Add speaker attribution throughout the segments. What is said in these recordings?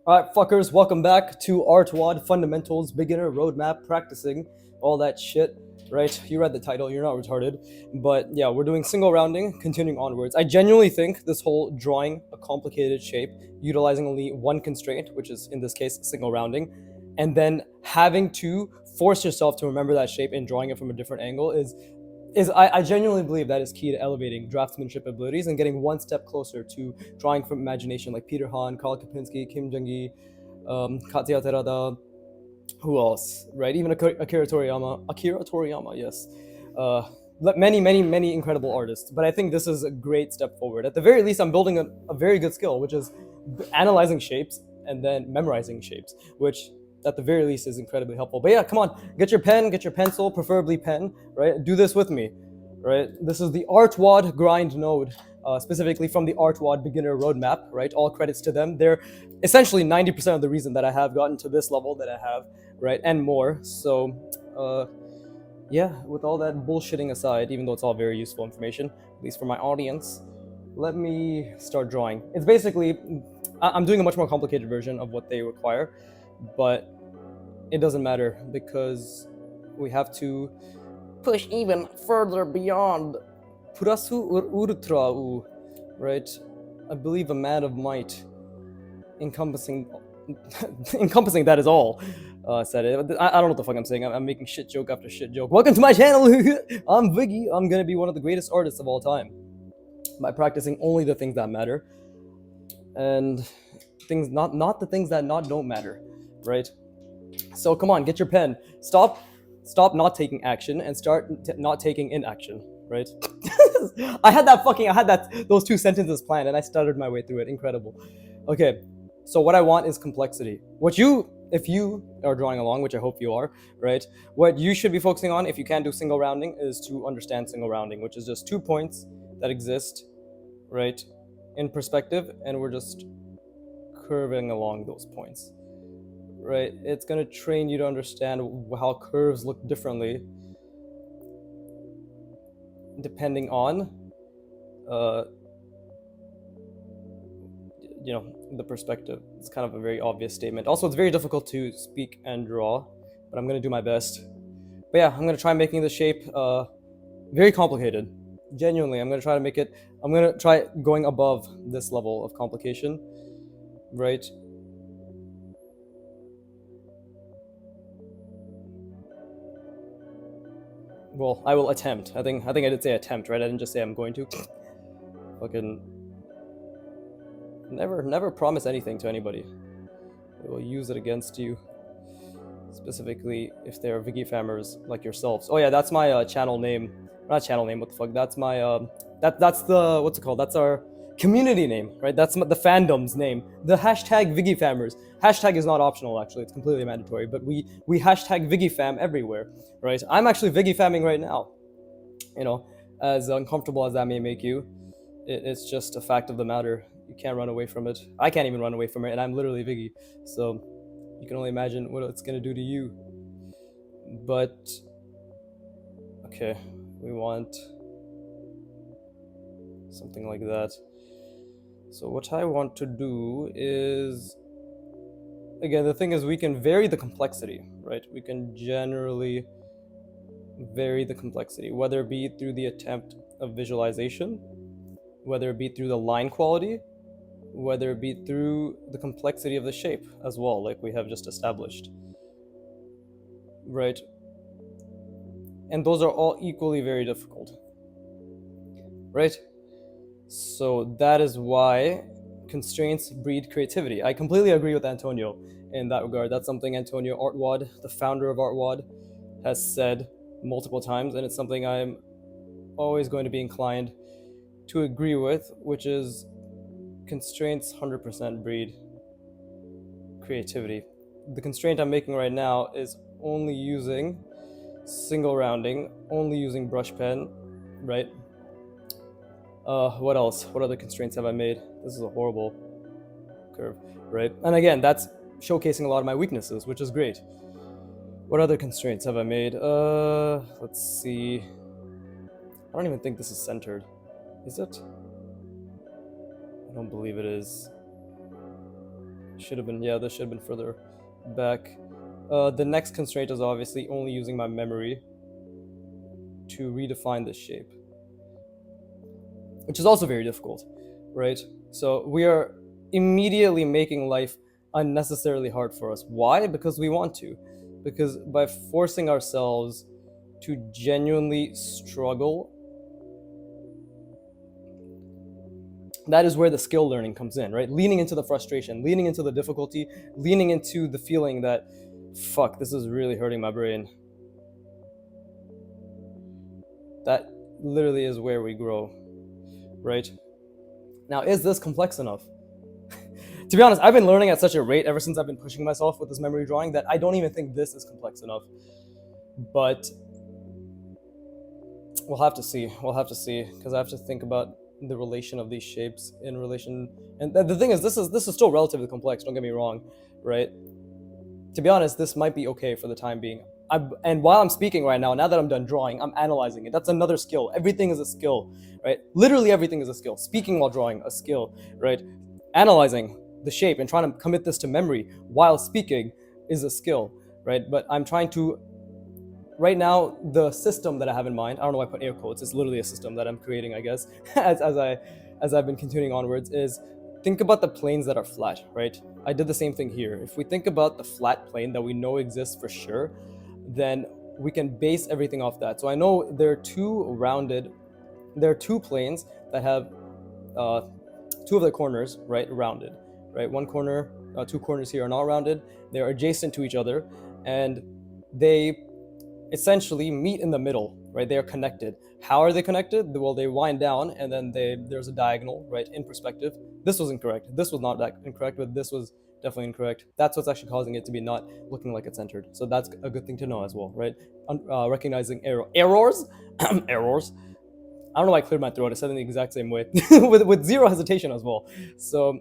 Speaker 1: Alright, fuckers, welcome back to artwod fundamentals, beginner roadmap, practicing, all that shit, right? You read the title, you're not retarded. But yeah, we're doing single rounding, continuing onwards. I genuinely think this whole drawing a complicated shape, utilizing only one constraint, which is in this case single rounding, and then having to force yourself to remember that shape and drawing it from a different angle I genuinely believe that is key to elevating draftsmanship abilities and getting one step closer to drawing from imagination, like Peter Han, Karl Kapinski, Kim Jung-gi, Katsuya Terada, who else, right? Even Akira Toriyama, yes. Many incredible artists. But I think this is a great step forward. At the very least, I'm building a very good skill, which is analyzing shapes and then memorizing shapes, which at the very least is incredibly helpful. But yeah, come on, get your pen, get your pencil, preferably pen, right? Do this with me, right? This is the artwod grind node, specifically from the artwod beginner roadmap, right? All credits to them. They're essentially 90% of the reason that I have gotten to this level that I have, right? And more. So, yeah, with all that bullshitting aside, even though it's all very useful information, at least for my audience, let me start drawing. It's basically, I'm doing a much more complicated version of what they require, but it doesn't matter because we have to push even further beyond Purasu Urtrau, right? I believe a man of might, encompassing encompassing that is all. Said it. I don't know what the fuck I'm saying. I'm making shit joke after shit joke. Welcome to my channel. I'm Viggy. I'm gonna be one of the greatest artists of all time by practicing only the things that matter and things not the things that not don't matter, right? So come on, get your pen. Stop not taking action and start not taking inaction, right? I had those two sentences planned and I stuttered my way through it. Incredible. Okay, so what I want is complexity. If you are drawing along, which I hope you are, right? What you should be focusing on, if you can't do single rounding, is to understand single rounding, which is just 2 points that exist, right, in perspective, and we're just curving along those points, right? It's gonna train you to understand how curves look differently depending on the perspective. It's kind of a very obvious statement. Also, it's very difficult to speak and draw, but I'm gonna do my best. But yeah, I'm gonna try making the shape very complicated. Genuinely, I'm gonna try going above this level of complication, right? Well, I will attempt. I think I did say attempt, right? I didn't just say I'm going to. Fucking never promise anything to anybody. They will use it against you. Specifically, if they're Viggy fammers like yourselves. Oh yeah, that's my channel name. Not channel name. What the fuck? That's my that's the what's it called? That's our community name, right? That's the fandom's name. The hashtag Viggy fammers. Hashtag is not optional, actually. It's completely mandatory. But we hashtag Viggy fam everywhere, right? I'm actually Viggy famming right now. You know, as uncomfortable as that may make you, it's just a fact of the matter. You can't run away from it. I can't even run away from it, and I'm literally Viggy. So you can only imagine what it's gonna do to you. But okay, we want something like that. So what I want to do is, again, the thing is we can vary the complexity, right? We can generally vary the complexity, whether it be through the attempt of visualization, whether it be through the line quality, whether it be through the complexity of the shape as well, like we have just established, right? And those are all equally very difficult, right? So that is why constraints breed creativity. I completely agree with Antonio in that regard. That's something Antonio Artwod, the founder of Artwod, has said multiple times, and it's something I'm always going to be inclined to agree with, which is constraints 100% breed creativity. The constraint I'm making right now is only using single rounding, only using brush pen, right? What else? What other constraints have I made? This is a horrible curve, right? And again, that's showcasing a lot of my weaknesses, which is great. What other constraints have I made? Let's see. I don't even think this is centered. Is it? I don't believe it is. Should have been, yeah, this should have been further back. The next constraint is obviously only using my memory to redefine this shape, which is also very difficult, right? So we are immediately making life unnecessarily hard for us. Why? Because we want to. Because by forcing ourselves to genuinely struggle, that is where the skill learning comes in, right? Leaning into the frustration, leaning into the difficulty, leaning into the feeling that, fuck, this is really hurting my brain. That literally is where we grow, right? Now, is this complex enough? To be honest, I've been learning at such a rate ever since I've been pushing myself with this memory drawing that I don't even think this is complex enough. But we'll have to see. We'll have to see, because I have to think about the relation of these shapes in relation. And the thing is, this is still relatively complex. Don't get me wrong, right? To be honest, this might be okay for the time being. And while I'm speaking right now that I'm done drawing, I'm analyzing it. That's another skill. Everything is a skill, right? Literally everything is a skill. Speaking while drawing, a skill, right? Analyzing the shape and trying to commit this to memory while speaking is a skill, right? But I'm trying to, right now, the system that I have in mind, I don't know why I put air quotes, it's literally a system that I'm creating, I guess, as I've been continuing onwards, is think about the planes that are flat, right? I did the same thing here. If we think about the flat plane that we know exists for sure, then we can base everything off that. So I know there are two planes that have two of the corners, right, rounded, right? One corner, two corners here are not rounded. They're adjacent to each other, and they essentially meet in the middle, right? They are connected. How are they connected? Well, they wind down, and then there's a diagonal, right, in perspective. This was incorrect. This was not that incorrect, but this was definitely incorrect. That's what's actually causing it to be not looking like it's centered. So that's a good thing to know as well, right? Recognizing errors. Errors. I don't know why I cleared my throat. I said it in the exact same way with zero hesitation as well. So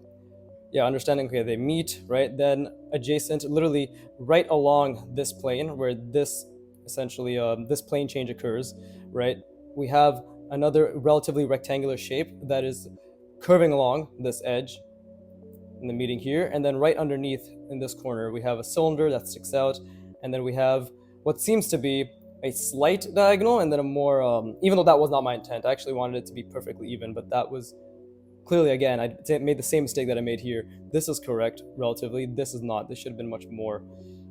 Speaker 1: yeah, understanding, okay, they meet, right? Then adjacent, literally right along this plane where this essentially, this plane change occurs, right? We have another relatively rectangular shape that is curving along this edge in the meeting here. And then right underneath in this corner, we have a cylinder that sticks out. And then we have what seems to be a slight diagonal and then a more, even though that was not my intent, I actually wanted it to be perfectly even, but that was clearly, again, I made the same mistake that I made here. This is correct relatively. This is not. This should have been much more.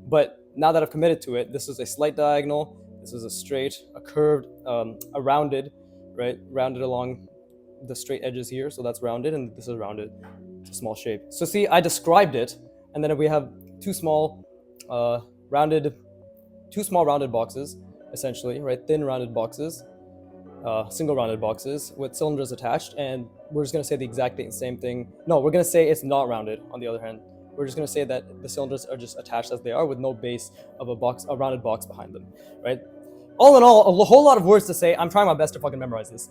Speaker 1: But now that I've committed to it, this is a slight diagonal. This is a straight, a curved, a rounded, right? Rounded along the straight edges here. So that's rounded, and this is rounded. It's a small shape. So see, I described it, and then we have two small rounded boxes, essentially, right? Thin rounded boxes. Single rounded boxes with cylinders attached, and we're just going to say the exact same thing. No, we're going to say it's not rounded, on the other hand. We're just going to say that the cylinders are just attached as they are with no base of a rounded box behind them, right? All in all, a whole lot of words to say. I'm trying my best to fucking memorize this.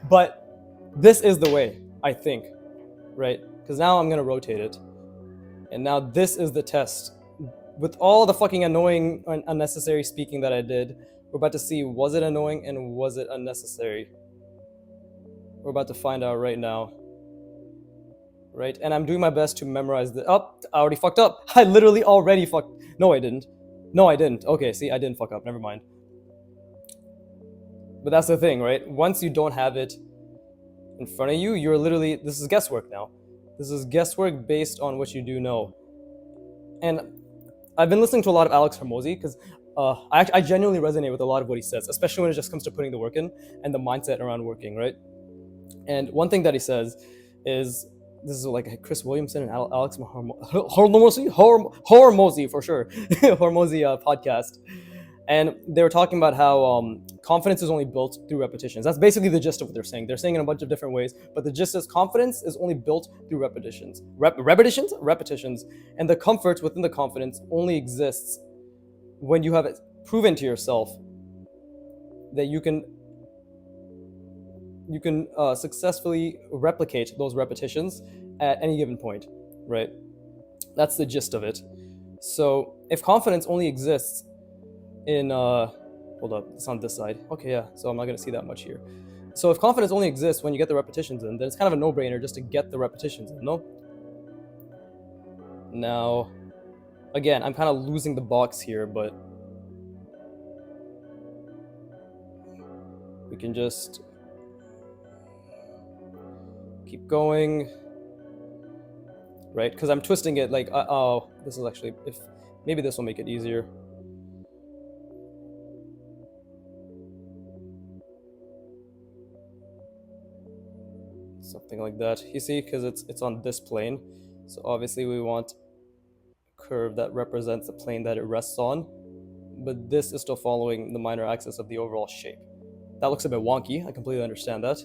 Speaker 1: But this is the way, I think, right? Because now I'm going to rotate it. And now this is the test. With all the fucking annoying and unnecessary speaking that I did, we're about to see, was it annoying and was it unnecessary? We're about to find out right now. Right? And I'm doing my best to memorize the... Oh, I already fucked up. I literally already fucked... No, I didn't. No, I didn't. Okay, see, I didn't fuck up. Never mind. But that's the thing, right? Once you don't have it in front of you, you're literally... This is guesswork now. This is guesswork based on what you do know. And I've been listening to a lot of Alex Hormozi because I genuinely resonate with a lot of what he says, especially when it just comes to putting the work in and the mindset around working, right? And one thing that he says is, this is like Chris Williamson and Alex Hormozi for sure, Hormozi podcast. And they were talking about how confidence is only built through repetitions. That's basically the gist of what they're saying. They're saying it in a bunch of different ways, but the gist is confidence is only built through repetitions. Repetitions. And the comfort within the confidence only exists when you have it proven to yourself that you can successfully replicate those repetitions at any given point, right? That's the gist of it. So if confidence only exists in hold up, it's on this side. Okay, yeah, so I'm not gonna see that much here. So if confidence only exists when you get the repetitions in, then it's kind of a no-brainer just to get the repetitions in, no? Now, again, I'm kind of losing the box here, but we can just keep going, right? Because I'm twisting it like, oh, this is actually, if maybe this will make it easier. Something like that. You see, because it's on this plane, so obviously we want a curve that represents the plane that it rests on, but this is still following the minor axis of the overall shape. That looks a bit wonky, I completely understand that,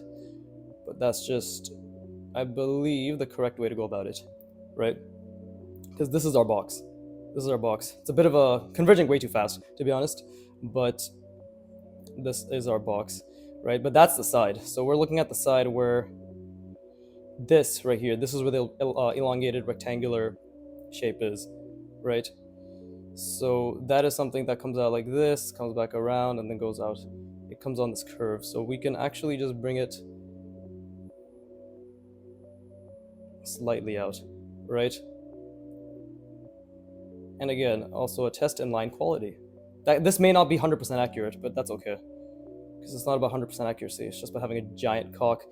Speaker 1: but that's just, I believe, the correct way to go about it, right? Because this is our box. This is our box. It's a bit of a converging way too fast, to be honest, but this is our box, right? But that's the side. So we're looking at the side where this right here, this is where the elongated rectangular shape is, right? So that is something that comes out like this, comes back around, and then goes out. It comes on this curve. So we can actually just bring it slightly out, right? And again, also a test in line quality. This may not be 100% accurate, but that's okay. Because it's not about 100% accuracy, it's just about having a giant cock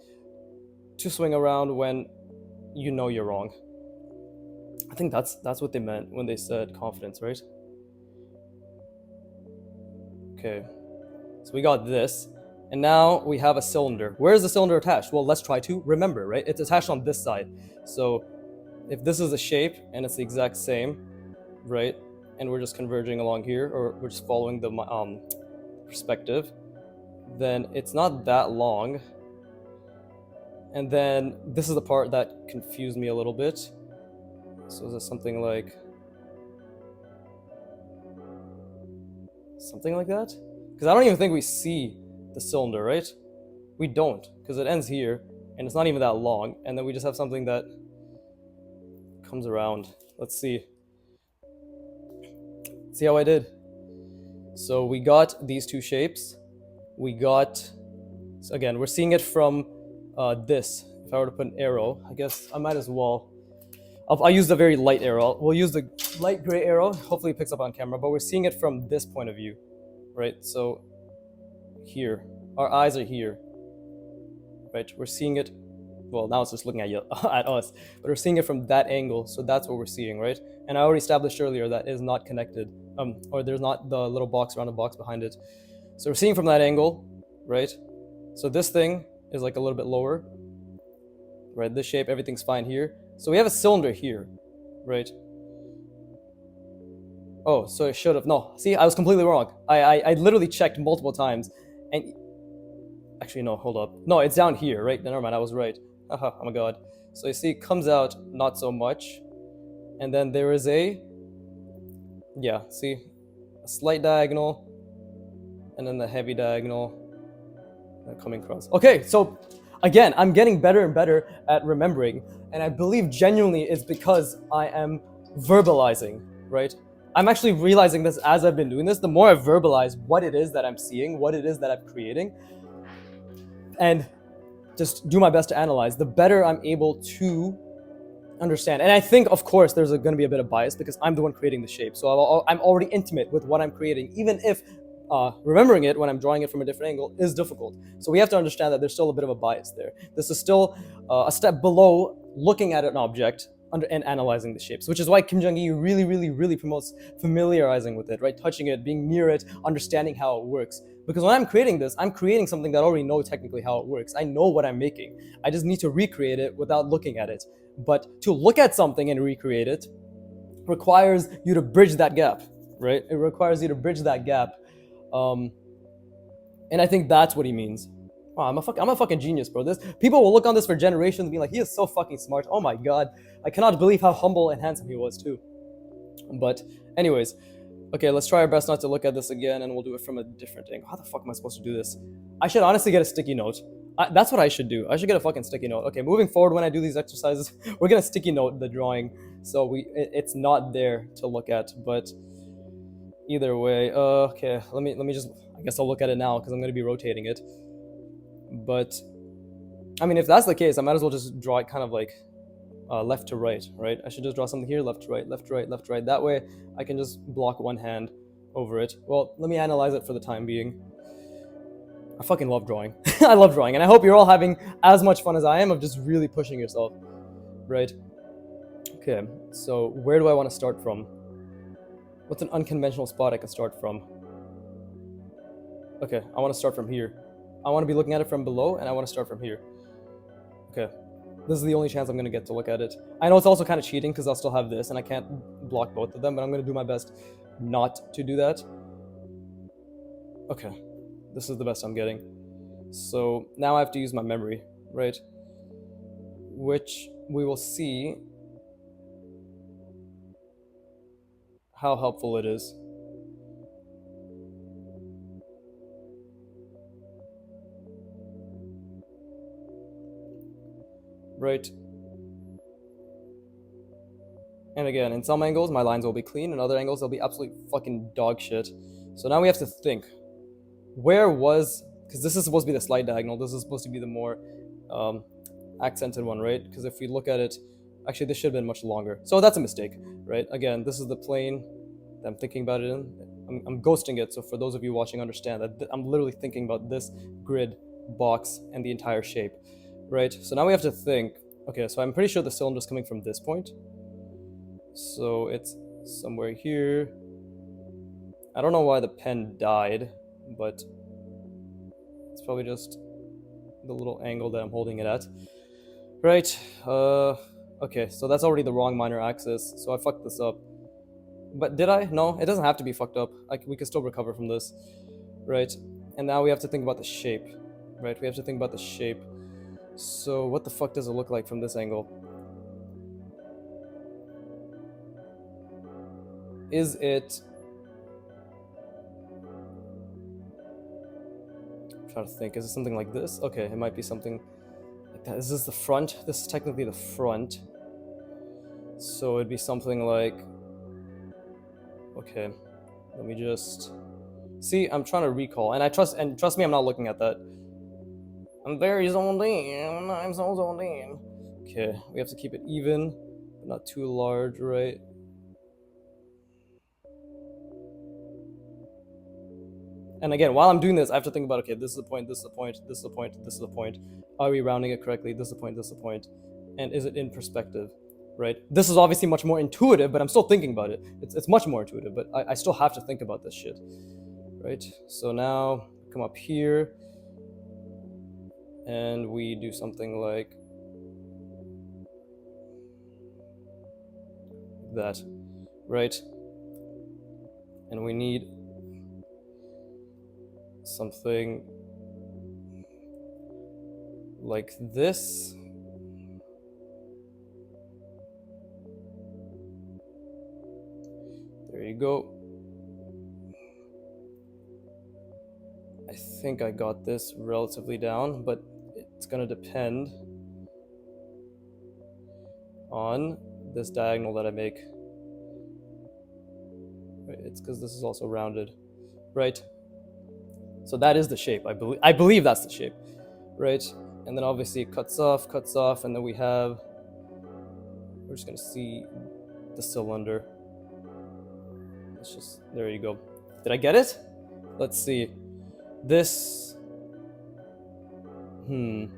Speaker 1: to swing around when you know you're wrong. I think that's what they meant when they said confidence, right? Okay, so we got this, and now we have a cylinder. Where is the cylinder attached? Well, let's try to remember, right? It's attached on this side. So if this is a shape and it's the exact same, right, and we're just converging along here, or we're just following the perspective, then it's not that long. And then this is the part that confused me a little bit. So is it something like that? Because I don't even think we see the cylinder, right? We don't, because it ends here, and it's not even that long, and then we just have something that comes around. Let's see. See how I did? So we got these two shapes. We got, so again, we're seeing it from this. If I were to put an arrow, I guess I might as well. I'll use the very light arrow. We'll use the light gray arrow. Hopefully it picks up on camera, but we're seeing it from this point of view, right? So here, our eyes are here, right? We're seeing it, well, now it's just looking at you, at us, but we're seeing it from that angle, so that's what we're seeing, right? And I already established earlier that is not connected, or there's not the little box around the box behind it. So we're seeing from that angle, right? So this thing is like a little bit lower, right? This shape, everything's fine here. So we have a cylinder here, right? Oh, so I should have, no, see, I was completely wrong. I literally checked multiple times, and actually, no, hold up. No, it's down here, right? Never mind, I was right. Haha, oh my god. So you see, it comes out not so much, and then there is a, yeah, see, a slight diagonal, and then the heavy diagonal coming across. Okay, so again, I'm getting better and better at remembering, and I believe genuinely it's because I am verbalizing, right? I'm actually realizing this as I've been doing this. The more I verbalize what it is that I'm seeing, what it is that I'm creating, and just do my best to analyze, the better I'm able to understand. And I think, of course, there's going to be a bit of bias because I'm the one creating the shape. So I'm already intimate with what I'm creating, even if remembering it when I'm drawing it from a different angle is difficult. So we have to understand that there's still a bit of a bias there. This is still a step below looking at an object and analyzing the shapes, which is why Kim Jong-il really promotes familiarizing with it, right? Touching it, being near it, understanding how it works. Because when I'm creating this, I'm creating something that I already know technically how it works. I know what I'm making. I just need to recreate it without looking at it. But to look at something and recreate it requires you to bridge that gap, right? It requires you to bridge that gap. And I think that's what he means. Wow, I'm a fucking genius, bro. People will look on this for generations and be like, he is so fucking smart. Oh my god. I cannot believe how humble and handsome he was too. But anyways, okay, let's try our best not to look at this again, and we'll do it from a different angle. How the fuck am I supposed to do this? I should honestly get a sticky note. That's what I should do. I should get a fucking sticky note. Okay, moving forward when I do these exercises, we're gonna sticky note the drawing, so it's not there to look at. But either way, okay, let me just, I guess I'll look at it now because I'm gonna be rotating it. But I mean, if that's the case, I might as well just draw it kind of like left to right, right? I should just draw something here, left to right, left to right, left to right. That way I can just block one hand over it. Well, let me analyze it for the time being. I fucking love drawing. I love drawing, and I hope you're all having as much fun as I am of just really pushing yourself, right? Okay, so where do I want to start from? What's an unconventional spot I can start from? Okay, I want to start from here. I want to be looking at it from below, and I want to start from here. Okay, this is the only chance I'm going to get to look at it. I know it's also kind of cheating because I'll still have this, and I can't block both of them, but I'm going to do my best not to do that. Okay, this is the best I'm getting. So now I have to use my memory, right? Which we will see how helpful it is. Right? And again, in some angles, my lines will be clean. In other angles, they'll be absolute fucking dog shit. So now we have to think. Where was... Because this is supposed to be the slight diagonal. This is supposed to be the more accented one, right? Because if we look at it... Actually, this should have been much longer. So that's a mistake, right? Again, this is the plane that I'm thinking about it in. I'm ghosting it, so for those of you watching, understand that I'm literally thinking about this grid, box, and the entire shape, right? So now we have to think... Okay, so I'm pretty sure the cylinder's coming from this point. So it's somewhere here. I don't know why the pen died, but it's probably just the little angle that I'm holding it at. Right, okay, so that's already the wrong minor axis, so I fucked this up. But did I? No, it doesn't have to be fucked up. We can still recover from this. Right, and now we have to think about the shape. Right, we have to think about the shape. So what the fuck does it look like from this angle? Is it... I'm trying to think. Is it something like this? Okay, it might be something like that. Is this the front? This is technically the front. So it'd be something like... Okay, let me just... See, I'm trying to recall, and trust me, I'm not looking at that. I'm very zoned in. I'm so zoned in. Okay, we have to keep it even, but not too large, right? And again, while I'm doing this, I have to think about, okay, this is the point, this is the point, this is the point, this is the point. Are we rounding it correctly? This is the point, this is the point. And is it in perspective, right? This is obviously much more intuitive, but I'm still thinking about it. It's much more intuitive, but I still have to think about this shit, right? So now, come up here, and we do something like that, right? And we need something like this. There you go. I think I got this relatively down, but it's gonna depend on this diagonal that I make. It's because this is also rounded, right? So that is the shape. I believe that's the shape, right? And then obviously it cuts off, and then we're just gonna see the cylinder. It's just, there you go. Did I get it? Let's see. This, no,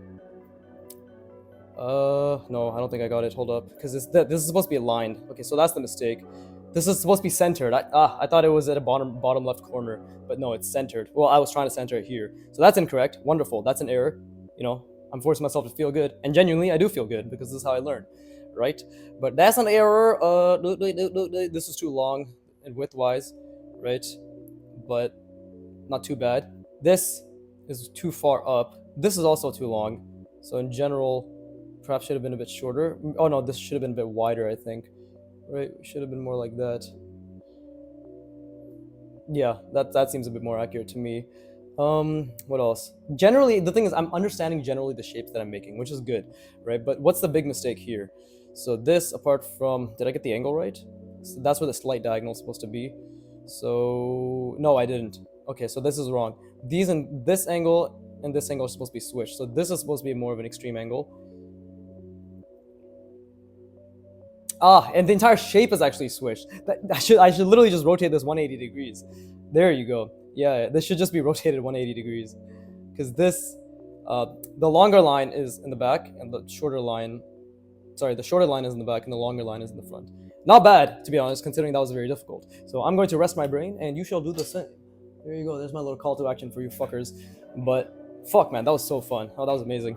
Speaker 1: I don't think I got it. Hold up, because this is supposed to be aligned. Okay, so that's the mistake. This is supposed to be centered. I thought it was at a bottom left corner, but no, it's centered. Well, I was trying to center it here, so that's incorrect. Wonderful, that's an error. You know, I'm forcing myself to feel good, and genuinely, I do feel good because this is how I learn, right? But that's an error. This is too long and width-wise, right? But not too bad. This is too far up. This is also too long. So in general, perhaps should have been a bit shorter. Oh no, this should have been a bit wider, I think. Right? Should have been more like that. Yeah, that seems a bit more accurate to me. What else? Generally, the thing is, I'm understanding generally the shapes that I'm making, which is good, right? But what's the big mistake here? So this, apart from, did I get the angle right? So that's where the slight diagonal is supposed to be. So no, I didn't. Okay, so this is wrong. These and this angle and this angle are supposed to be switched. So this is supposed to be more of an extreme angle. And the entire shape is actually switched. I should literally just rotate this 180 degrees. There you go. Yeah, this should just be rotated 180 degrees, because this, the longer line is in the back, and the shorter line, sorry, the shorter line is in the back, and the longer line is in the front. Not bad, to be honest, considering that was very difficult. So I'm going to rest my brain, and you shall do the same. There you go. There's my little call to action for you fuckers. But fuck, man, that was so fun. Oh, that was amazing.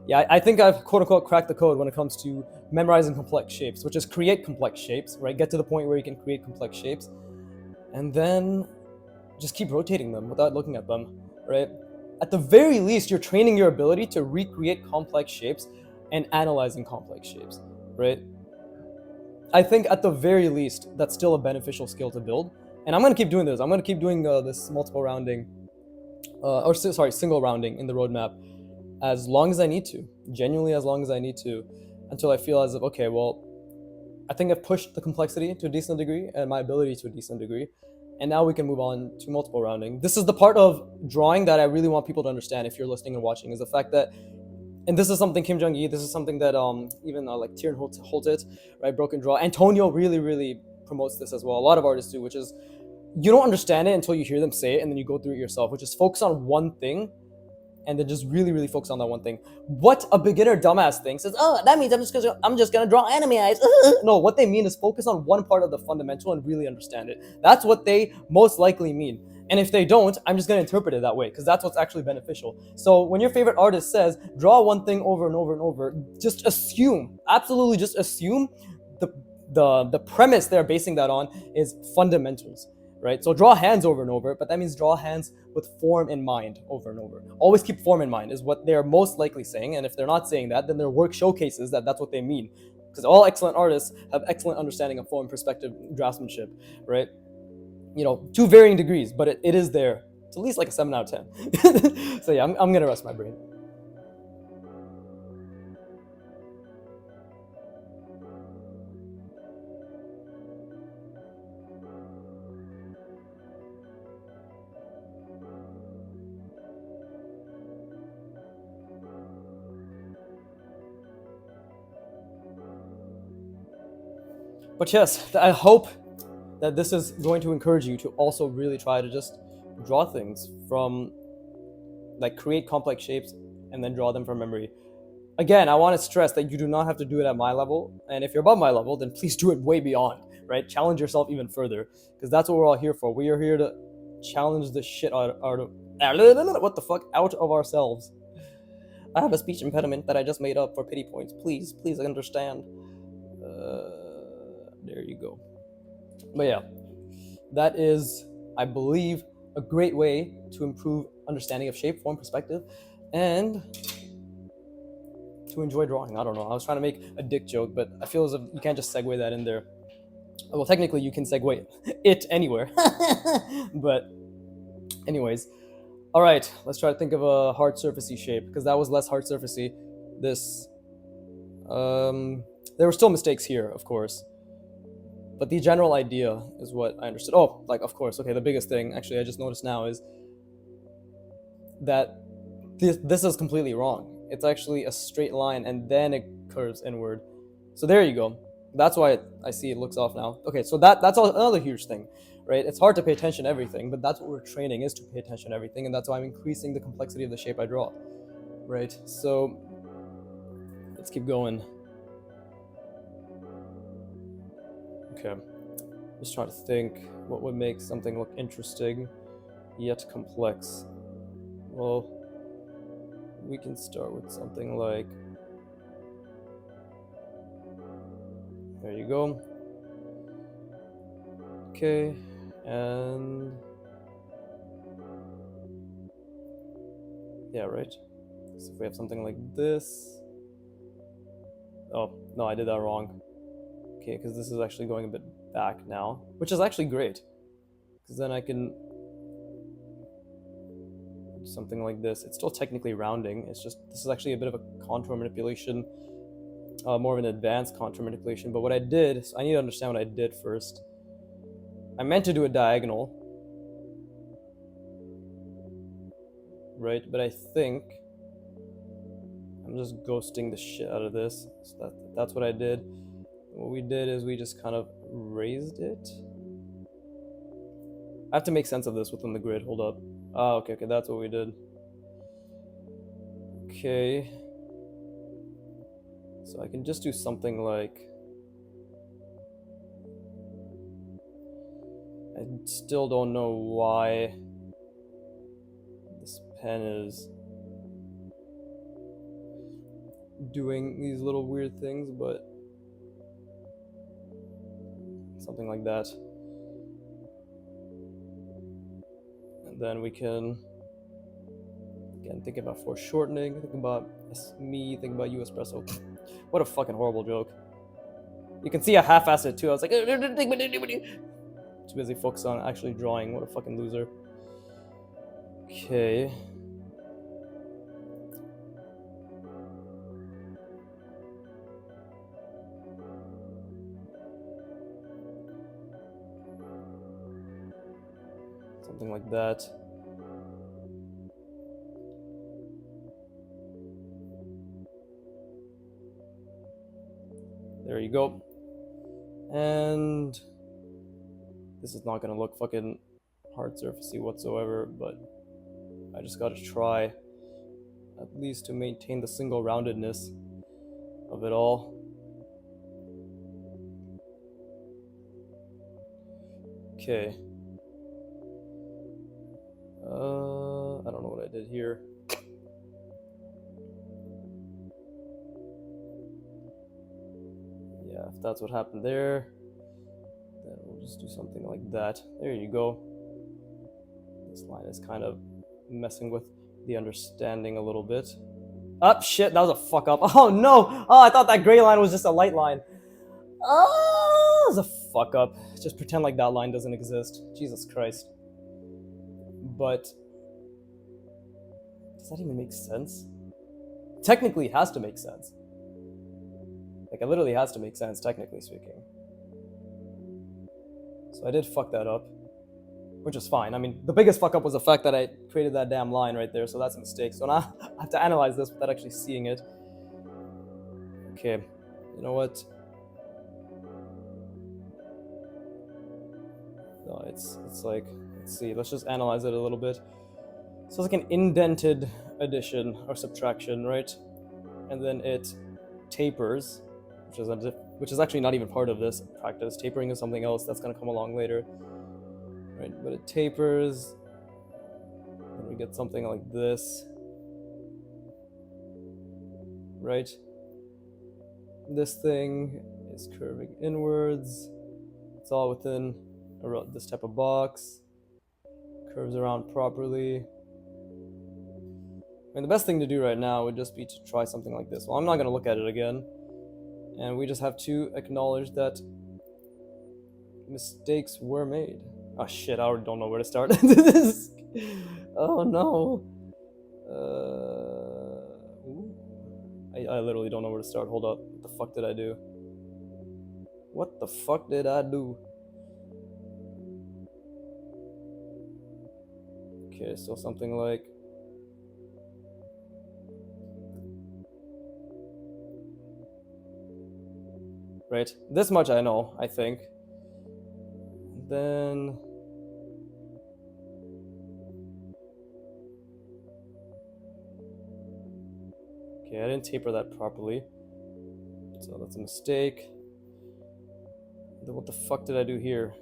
Speaker 1: Yeah, I think I've quote unquote cracked the code when it comes to memorizing complex shapes, which is create complex shapes, right? Get to the point where you can create complex shapes, and then just keep rotating them without looking at them, right? At the very least, you're training your ability to recreate complex shapes and analyzing complex shapes, right? I think at the very least, that's still a beneficial skill to build. And I'm gonna keep doing this. I'm gonna keep doing this multiple rounding, single rounding in the roadmap as long as I need to. Genuinely, as long as I need to, until I feel as if, okay, well, I think I've pushed the complexity to a decent degree and my ability to a decent degree. And now we can move on to multiple rounding. This is the part of drawing that I really want people to understand if you're listening and watching, is the fact that, and this is something Kim Jong-il, this is something that even like Tieran Holtet, right, Broken Draw, Antonio really promotes this as well. A lot of artists do, which is you don't understand it until you hear them say it, and then you go through it yourself, which is focus on one thing, and then just really focus on that one thing. What a beginner dumbass thinks is, oh, that means I'm just gonna draw anime eyes. No, what they mean is focus on one part of the fundamental and really understand it. That's what they most likely mean. And if they don't, I'm just gonna interpret it that way, because that's what's actually beneficial. So when your favorite artist says, draw one thing over and over and over, just assume, absolutely just assume the premise they're basing that on is fundamentals. Right? So draw hands over and over, but that means draw hands with form in mind over and over. Always keep form in mind is what they're most likely saying, and if they're not saying that, then their work showcases that that's what they mean. Because all excellent artists have excellent understanding of form, perspective, draftsmanship, right? You know, to varying degrees, but it is there. It's at least like a 7 out of 10. So yeah, I'm gonna rest my brain. But yes, I hope that this is going to encourage you to also really try to just draw things from, like, create complex shapes and then draw them from memory. Again, I want to stress that you do not have to do it at my level, and if you're above my level, then please do it way beyond, right? Challenge yourself even further, because that's what we're all here for. We are here to challenge the shit out of what the fuck out of ourselves. I have a speech impediment that I just made up for pity points. Please understand. There you go. But yeah, that is, I believe, a great way to improve understanding of shape, form, perspective, and to enjoy drawing. I don't know. I was trying to make a dick joke, but I feel as if you can't just segue that in there. Well, technically, you can segue it anywhere. But anyways, all right, let's try to think of a hard surfacey shape, because that was less hard surfacey. This, there were still mistakes here, of course. But the general idea is what I understood. Oh, like, of course, okay, the biggest thing, actually, I just noticed now is that this is completely wrong. It's actually a straight line, and then it curves inward. So there you go. That's why I see it looks off now. Okay, so that's another huge thing, right? It's hard to pay attention to everything, but that's what we're training, is to pay attention to everything, and that's why I'm increasing the complexity of the shape I draw, right? So let's keep going. Okay, just trying to think what would make something look interesting yet complex. Well, we can start with something like, there you go. Okay, and yeah, right. So if we have something like this, oh no, I did that wrong. Okay, because this is actually going a bit back now, which is actually great, because then I can do something like this. It's still technically rounding, it's just, this is actually a bit of a contour manipulation, more of an advanced contour manipulation. But what I did, so I need to understand what I did first. I meant to do a diagonal, right? But I think I'm just ghosting the shit out of this. So that's what I did. what we did is we just kind of raised it. I have to make sense of this within the grid. Hold up. Ah, okay, that's what we did. Okay. So I can just do something like... I still don't know why this pen is doing these little weird things, but something like that. And then we can, again, think about foreshortening, think about me, think about you espresso. What a fucking horrible joke. You can see I half-assed it too. I was like, too busy focused on actually drawing. What a fucking loser. Okay. Something like that. There you go. And this is not gonna look fucking hard surfacey whatsoever, but I just gotta try at least to maintain the single roundedness of it all. Okay. I don't know what I did here. Yeah, if that's what happened there, then we'll just do something like that. There you go. This line is kind of messing with the understanding a little bit. Oh, shit, that was a fuck up. Oh, no! Oh, I thought that gray line was just a light line. Oh, that was a fuck up. Just pretend like that line doesn't exist. Jesus Christ. But does that even make sense? Technically, it has to make sense. Like, it literally has to make sense, technically speaking. So I did fuck that up, which is fine. I mean, the biggest fuck up was the fact that I created that damn line right there, so that's a mistake. So now I have to analyze this without actually seeing it. Okay, you know what? No, it's like, let's see, let's just analyze it a little bit. So it's like an indented addition or subtraction, right? And then it tapers, which is actually not even part of this practice. Tapering is something else that's going to come along later, right? But it tapers, and we get something like this, right? This thing is curving inwards. It's all within this type of box. Curves around properly. I mean, the best thing to do right now would just be to try something like this. Well, I'm not going to look at it again. And we just have to acknowledge that mistakes were made. Oh shit, I already don't know where to start. Oh no. I literally don't know where to start. Hold up. What the fuck did I do? What the fuck did I do? Okay, so something like... Right, this much I know, I think. Then... Okay, I didn't taper that properly. So that's a mistake. Then what the fuck did I do here?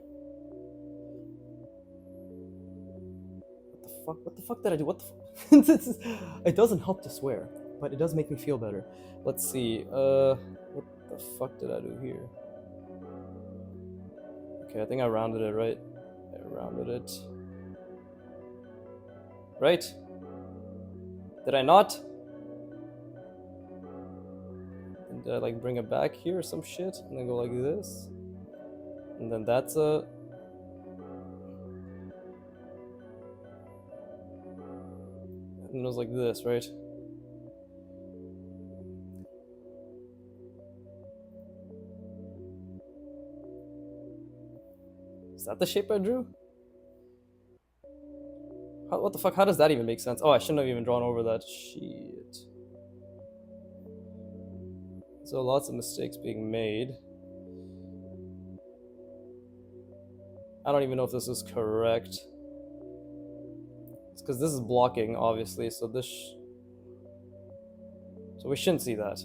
Speaker 1: What the fuck did I do? What the fuck? It doesn't help to swear, but it does make me feel better. Let's see, what the fuck did I do here? Okay, I think I rounded it, right? I rounded it. Right? Did I not? And did I like bring it back here or some shit? And then go like this? And then that's a... And it was like this, right? Is that the shape I drew? What the fuck? How does that even make sense? Oh, I shouldn't have even drawn over that. Shit. So lots of mistakes being made. I don't even know if this is correct. It's because this is blocking, obviously, so so we shouldn't see that.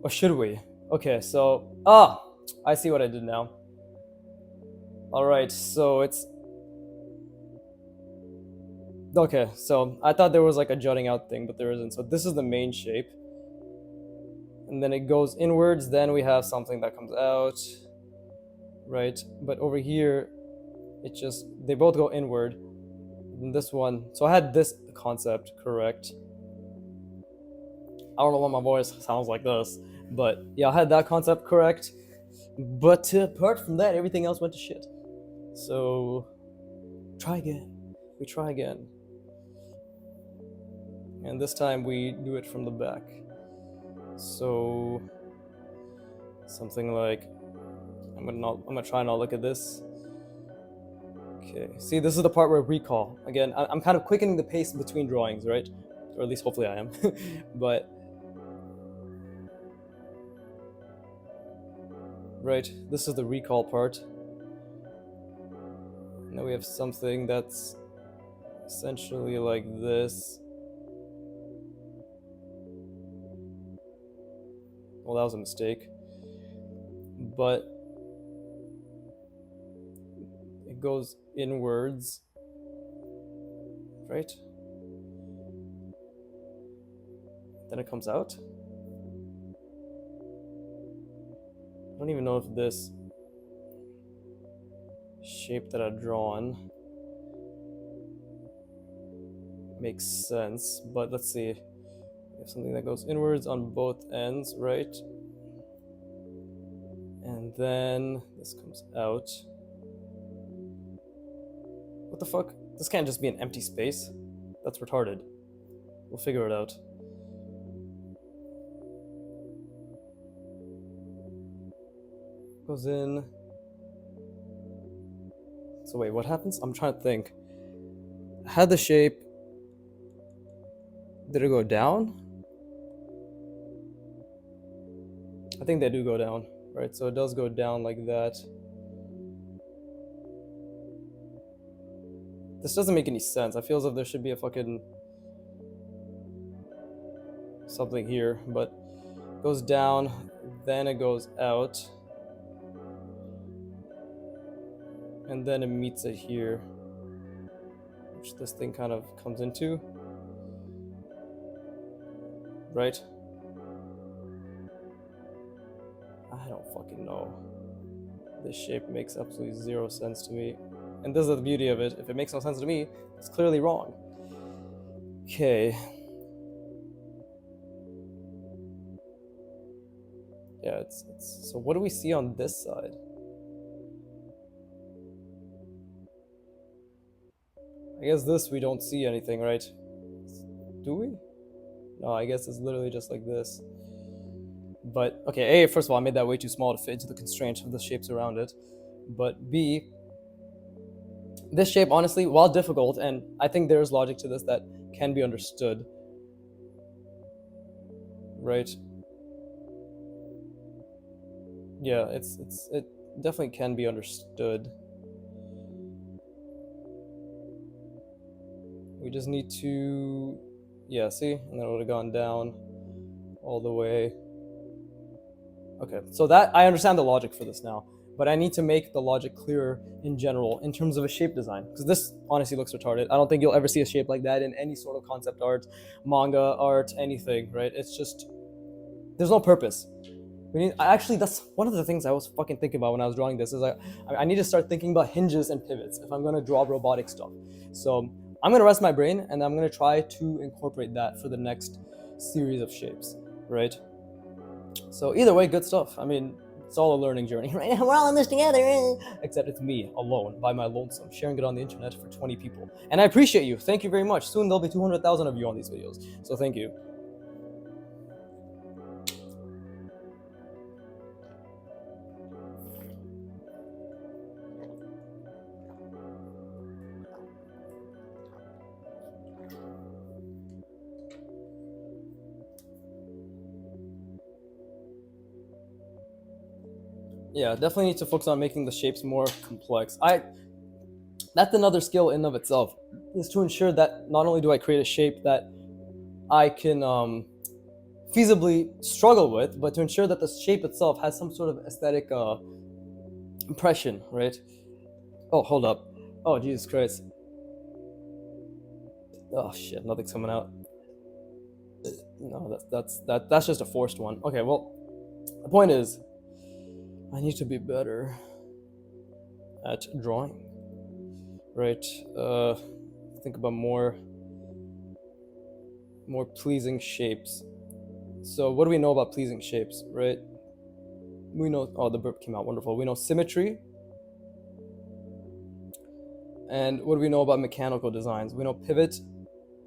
Speaker 1: Or should we? Okay, so... I see what I did now. Alright, so it's... Okay, so I thought there was like a jutting out thing, but there isn't. So this is the main shape. And then it goes inwards, then we have something that comes out. Right? But over here, they both go inward. And this one... So I had this concept correct. I don't know why my voice sounds like this. But yeah, I had that concept correct. But apart from that, everything else went to shit. So... Try again. We try again. And this time we do it from the back. So something like I'm gonna try and not look at this. Okay, see, this is the part where recall. Again, I'm kind of quickening the pace between drawings, right? Or at least hopefully I am. But right, this is the recall part. Now we have something that's essentially like this. Well, that was a mistake. But it goes inwards, right? Then it comes out. I don't even know if this shape that I've drawn makes sense, but let's see. We have something that goes inwards on both ends, right? And then this comes out. What the fuck? This can't just be an empty space. That's retarded. We'll figure it out. Goes in. So wait, what happens? I'm trying to think. I had the shape. Did it go down? I think they do go down, right? So it does go down like that. This doesn't make any sense. I feel as if there should be a fucking something here, but it goes down, then it goes out, and then it meets it here, which this thing kind of comes into, right? I don't fucking know. This shape makes absolutely zero sense to me. And this is the beauty of it. If it makes no sense to me, it's clearly wrong. Okay. Yeah, it's so what do we see on this side? I guess this we don't see anything, right? Do we? No, I guess it's literally just like this. But, okay, A, first of all, I made that way too small to fit into the constraint of the shapes around it. But B, this shape, honestly, while difficult, and I think there's logic to this that can be understood, right? Yeah, it definitely can be understood. We just need to, yeah, see? And then it would have gone down all the way. Okay, so that, I understand the logic for this now, but I need to make the logic clearer in general in terms of a shape design, because this honestly looks retarded. I don't think you'll ever see a shape like that in any sort of concept art, manga art, anything, right? It's just, there's no purpose. Actually, that's one of the things I was fucking thinking about when I was drawing this, is I need to start thinking about hinges and pivots if I'm going to draw robotic stuff. So I'm going to rest my brain, and I'm going to try to incorporate that for the next series of shapes, right? So either way, good stuff. I mean, it's all a learning journey, right? We're all in this together. Except it's me, alone, by my lonesome, sharing it on the internet for 20 people. And I appreciate you. Thank you very much. Soon there'll be 200,000 of you on these videos. So thank you. Yeah, definitely need to focus on making the shapes more complex. That's another skill in of itself, is to ensure that not only do I create a shape that I can feasibly struggle with, but to ensure that the shape itself has some sort of aesthetic impression, right? Oh, hold up. Oh, Jesus Christ. Oh shit, nothing's coming out. No, that's just a forced one. Okay, well, the point is, I need to be better at drawing, right? Uh, think about more pleasing shapes. So, what do we know about pleasing shapes, right? We know. Oh, the burp came out wonderful. We know symmetry, and what do we know about mechanical designs? We know pivot,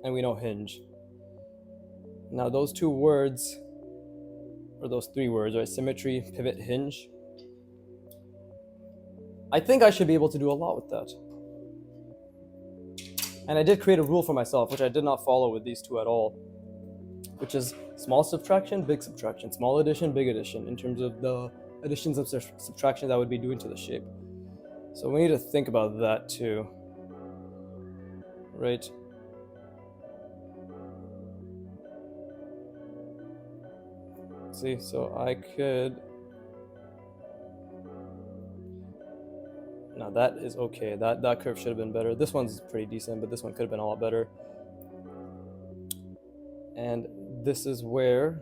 Speaker 1: and we know hinge. Now, those two words, or those three words, right? Symmetry, pivot, hinge. I think I should be able to do a lot with that. And I did create a rule for myself, which I did not follow with these two at all, which is small subtraction, big subtraction, small addition, big addition, in terms of the additions and subtractions I would be doing to the shape. So we need to think about that too, right? See, so I could. Now that is okay. That curve should have been better. This one's pretty decent, but this one could have been a lot better. And this is where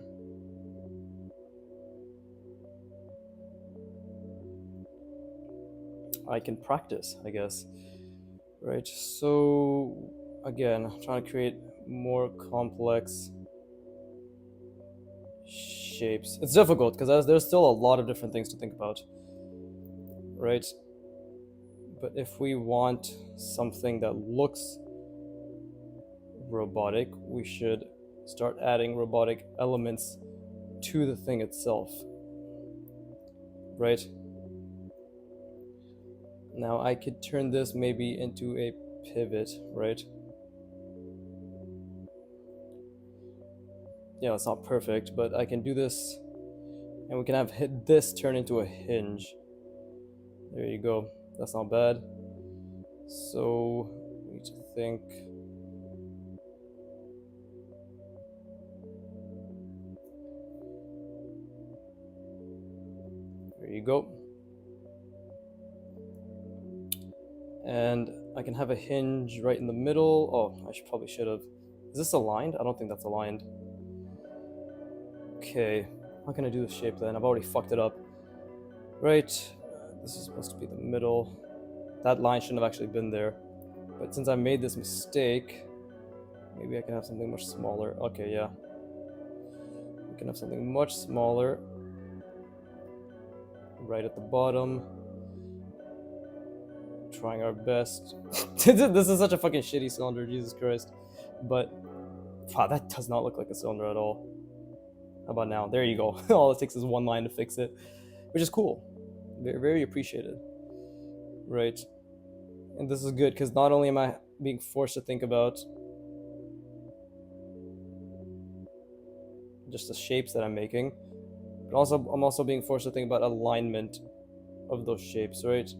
Speaker 1: I can practice, I guess. Right, so again, I'm trying to create more complex shapes. It's difficult because there's still a lot of different things to think about, right? But if we want something that looks robotic, we should start adding robotic elements to the thing itself, right? Now I could turn this maybe into a pivot, right? Yeah, it's not perfect, but I can do this, and we can have this turn into a hinge. There you go. That's not bad. So we need to think. There you go. And I can have a hinge right in the middle. Oh, probably should have. Is this aligned? I don't think that's aligned. Okay, how can I do this shape then? I've already fucked it up. Right, this is supposed to be the middle. That line shouldn't have actually been there. But since I made this mistake, maybe I can have something much smaller. Okay, yeah. We can have something much smaller. Right at the bottom. Trying our best. This is such a fucking shitty cylinder, Jesus Christ. But, wow, that does not look like a cylinder at all. How about now? There you go. All it takes is one line to fix it, which is cool. Very, very appreciated. Right. And this is good because not only am I being forced to think about just the shapes that I'm making, but also I'm also being forced to think about alignment of those shapes, right?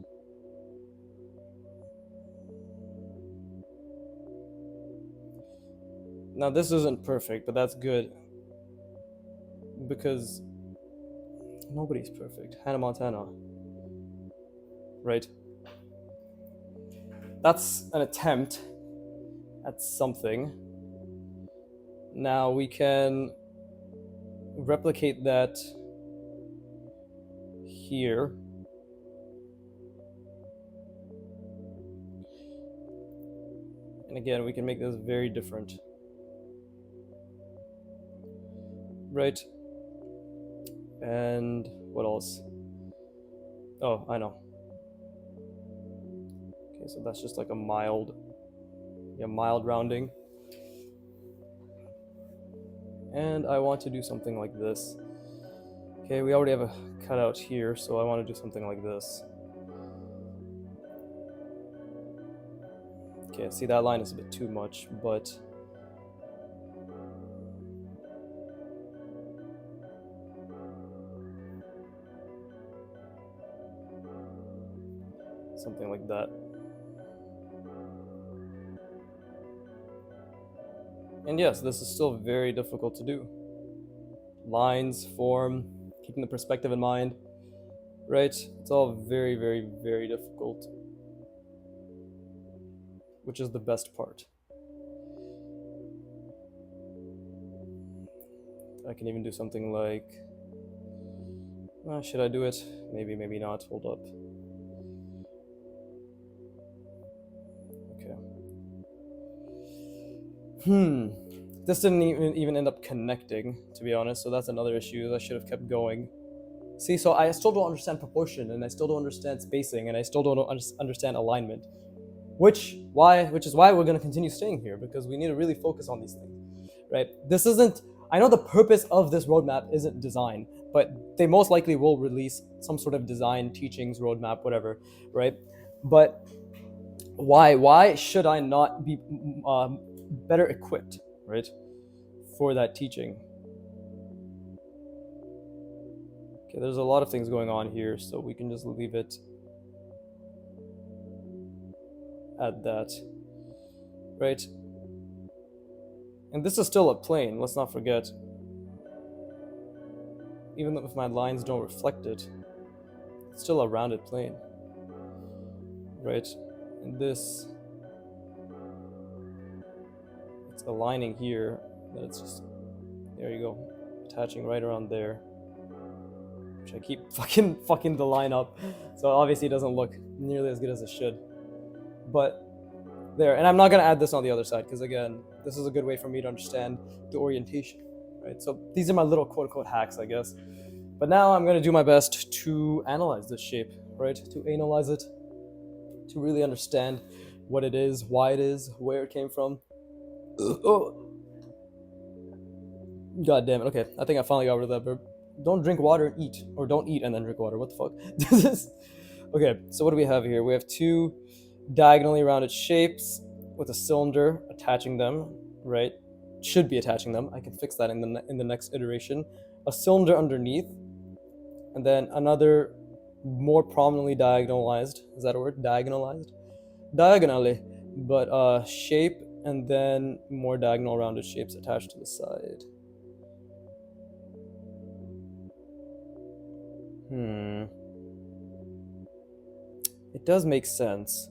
Speaker 1: Now this isn't perfect, but that's good because nobody's perfect. Hannah Montana, right? That's an attempt at something. Now we can replicate that here. And again, we can make this very different. Right? And what else? Oh, I know. Okay, so that's just like a mild rounding. And I want to do something like this. Okay, we already have a cutout here, so I want to do something like this. Okay, see, that line is a bit too much, but something like that. And yes, this is still very difficult to do. Lines, form, keeping the perspective in mind, right? It's all very, very, very difficult, which is the best part. I can even do something like, should I do it? Maybe, maybe not. Hold up. Okay. This didn't even end up connecting, to be honest, so that's another issue. I should have kept going. See, so I still don't understand proportion, and I still don't understand spacing, and I still don't understand alignment. Which is why we're going to continue staying here, because we need to really focus on these things, right? This isn't, I know the purpose of this roadmap isn't design, but they most likely will release some sort of design, teachings, roadmap, whatever, right? But why should I not be better equipped, right, for that teaching? Okay, there's a lot of things going on here, so we can just leave it at that, right? And this is still a plane, let's not forget. Even if my lines don't reflect it, it's still a rounded plane, right? And this, it's aligning here, then it's just, there you go, attaching right around there, which I keep fucking the line up, so obviously it doesn't look nearly as good as it should. But there, and I'm not going to add this on the other side, because again, this is a good way for me to understand the orientation, right? So these are my little quote-unquote hacks, I guess. But now I'm going to do my best to analyze this shape, right? To analyze it, to really understand what it is, why it is, where it came from. Oh. God damn it. Okay, I think I finally got rid of that verb. Don't drink water and eat, or don't eat and then drink water. What the fuck? Okay, so what do we have here? We have two diagonally rounded shapes with a cylinder attaching them, right? Should be attaching them. I can fix that in the next iteration. A cylinder underneath, and then another more prominently diagonalized. Is that a word? Diagonalized? Diagonally, but shape, and then more diagonal rounded shapes attached to the side. It does make sense.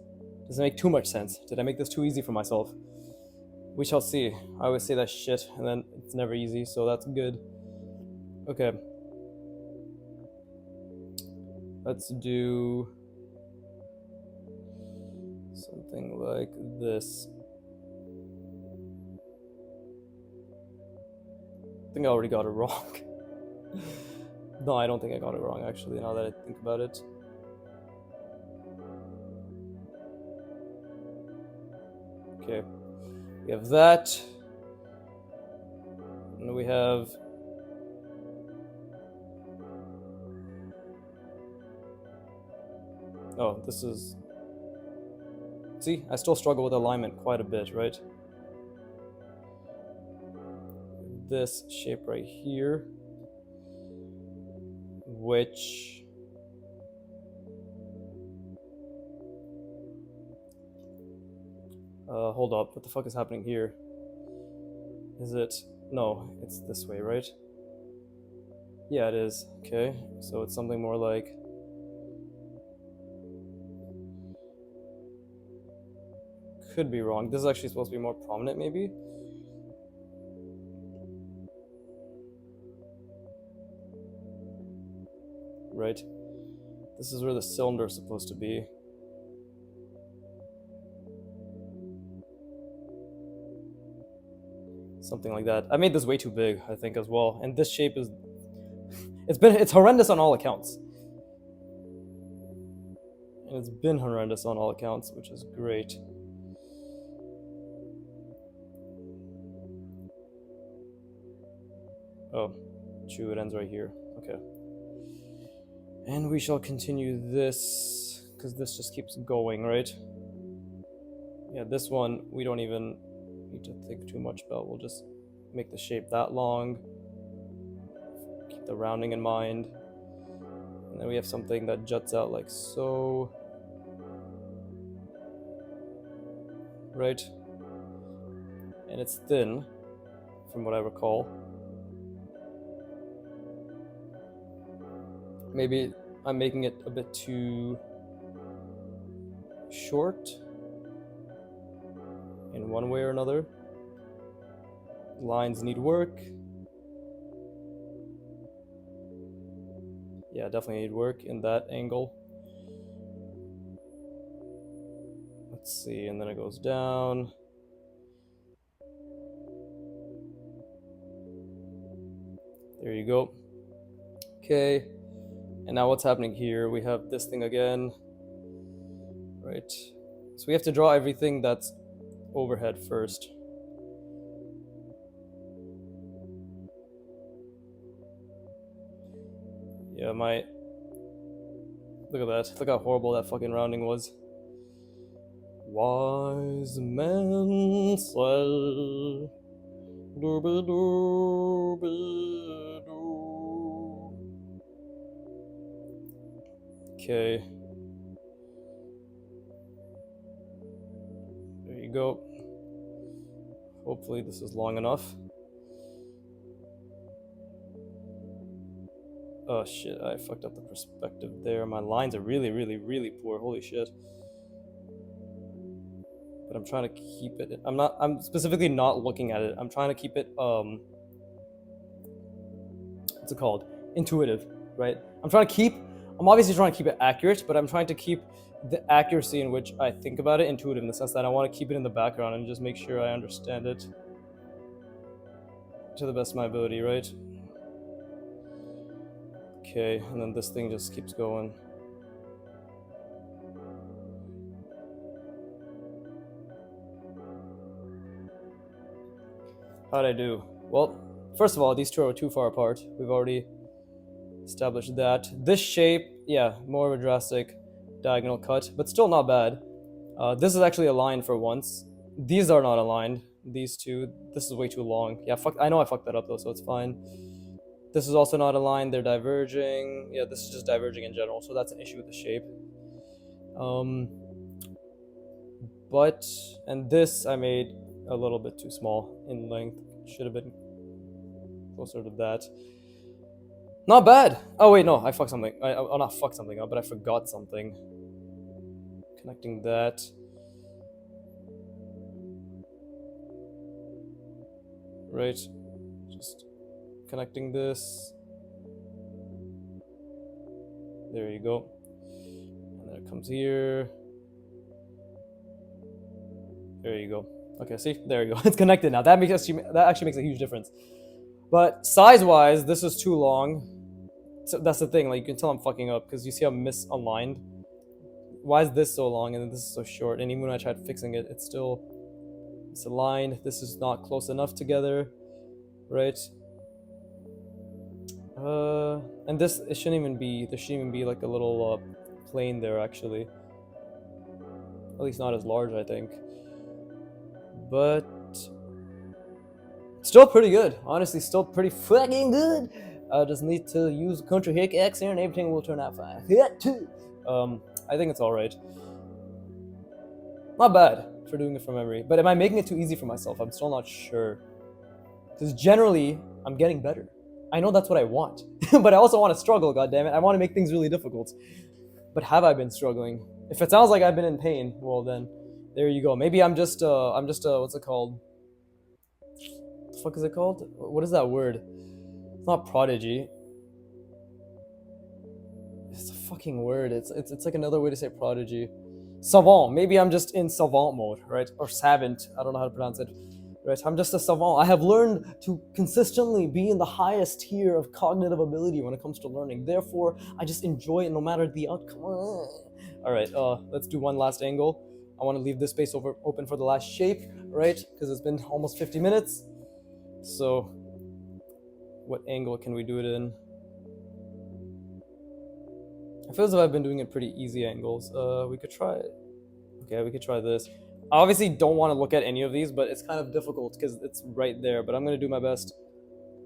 Speaker 1: Doesn't make too much sense. Did I make this too easy for myself? We shall see. I always say that shit, and then it's never easy, so that's good. Okay. Let's do something like this. I think I already got it wrong. No, I don't think I got it wrong, actually, now that I think about it. Okay, we have that, and we have this is, see, I still struggle with alignment quite a bit, right? This shape right here, which hold up, what the fuck is happening here? Is it, no, it's this way, right? Yeah, it is. Okay, so it's something more like, could be wrong. This is actually supposed to be more prominent, maybe? Right? This is where the cylinder is supposed to be. Something like that. I made this way too big, I think, as well. And this shape is, it's horrendous on all accounts. And it's been horrendous on all accounts, which is great. Oh, true, it ends right here. Okay. And we shall continue this, because this just keeps going, right? Yeah, this one, we don't even need to think too much about. We'll just make the shape that long, keep the rounding in mind, and then we have something that juts out like so. right? And it's thin, from what I recall. Maybe I'm making it a bit too short in one way or another. Lines need work. Yeah, definitely need work in that angle. Let's see, and then it goes down. There you go. Okay, and now what's happening here? We have this thing again, right? So we have to draw everything that's overhead first. Yeah, look at that. Look how horrible that fucking rounding was. Wise men say, dooby dooby doo. Okay. There you go. Hopefully this is long enough. Oh shit, I fucked up the perspective there. My lines are really, really, really poor. Holy shit. But I'm trying to keep it. I'm specifically not looking at it. I'm trying to keep it, what's it called? Intuitive, right? I'm obviously trying to keep it accurate, but I'm trying to keep the accuracy in which I think about it intuitive, in the sense that I want to keep it in the background and just make sure I understand it to the best of my ability, right? Okay, and then this thing just keeps going. How'd I do? Well, first of all, these two are too far apart. We've already established that. This shape, yeah, more of a drastic diagonal cut, but still not bad. This is actually aligned for once. These are not aligned. These two. This is way too long. Yeah, I know I fucked that up though, so it's fine. This is also not aligned. They're diverging. Yeah, this is just diverging in general, so that's an issue with the shape. And this I made a little bit too small in length. Should have been closer to that. Not bad. Oh wait, no, I fucked something. I'll not fuck something up, but I forgot something. Connecting that. Right. Just connecting this. There you go. And then it comes here. There you go. Okay, see? There you go. It's connected now. That actually makes a huge difference. But size-wise, this is too long. So that's the thing. Like, you can tell I'm fucking up because you see how misaligned. Why is this so long and then this is so short? And even when I tried fixing it, it's still misaligned. This is not close enough together, right? And this, there shouldn't even be like a little plane there actually. At least not as large, I think. But still pretty good. Honestly, still pretty fucking good. I just need to use Contra Hick X here and everything will turn out fine. I think it's alright. Not bad for doing it from memory. But am I making it too easy for myself? I'm still not sure. Because generally, I'm getting better. I know that's what I want. But I also want to struggle, goddammit. I want to make things really difficult. But have I been struggling? If it sounds like I've been in pain, well then, there you go. Maybe I'm just what's it called? What the fuck is it called? What is that word? It's not prodigy. It's a fucking word. It's like another way to say prodigy. Savant. Maybe I'm just in savant mode, right? Or savant. I don't know how to pronounce it. Right? I'm just a savant. I have learned to consistently be in the highest tier of cognitive ability when it comes to learning. Therefore, I just enjoy it no matter the outcome. Alright, let's do one last angle. I want to leave this space open for the last shape, right? Because it's been almost 50 minutes. So, what angle can we do it in? I feel as if I've been doing it pretty easy angles. We could try it. Okay, we could try this. I obviously don't want to look at any of these, but it's kind of difficult because it's right there. But I'm going to do my best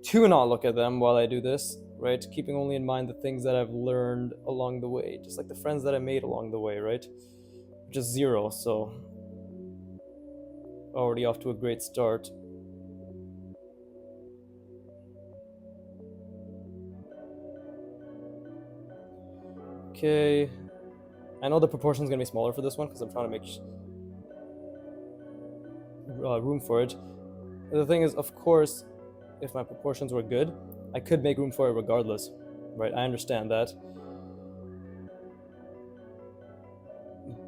Speaker 1: to not look at them while I do this, right? Keeping only in mind the things that I've learned along the way, just like the friends that I made along the way, right? Which is 0, so... Already off to a great start. Okay. I know the proportion's gonna be smaller for this one because I'm trying to make room for it. The thing is, of course, if my proportions were good, I could make room for it regardless, right? I understand that.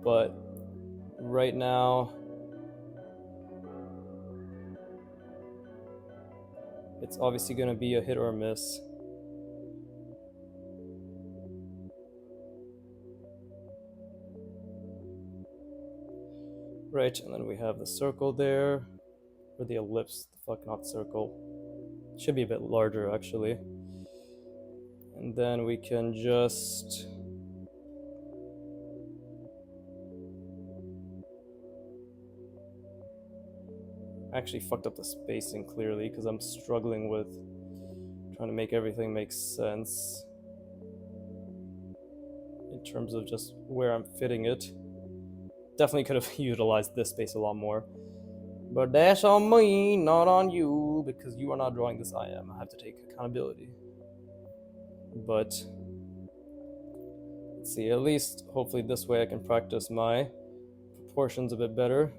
Speaker 1: But right now, it's obviously gonna be a hit or a miss. Right, and then we have the circle there, or the ellipse, the fuck, not circle. Should be a bit larger, actually. And then we can just... I actually fucked up the spacing clearly, because I'm struggling with trying to make everything make sense in terms of just where I'm fitting it. Definitely could have utilized this space a lot more. But that's on me, not on you, because you are not drawing this, I am. I have to take accountability. But let's see, at least hopefully this way I can practice my proportions a bit better.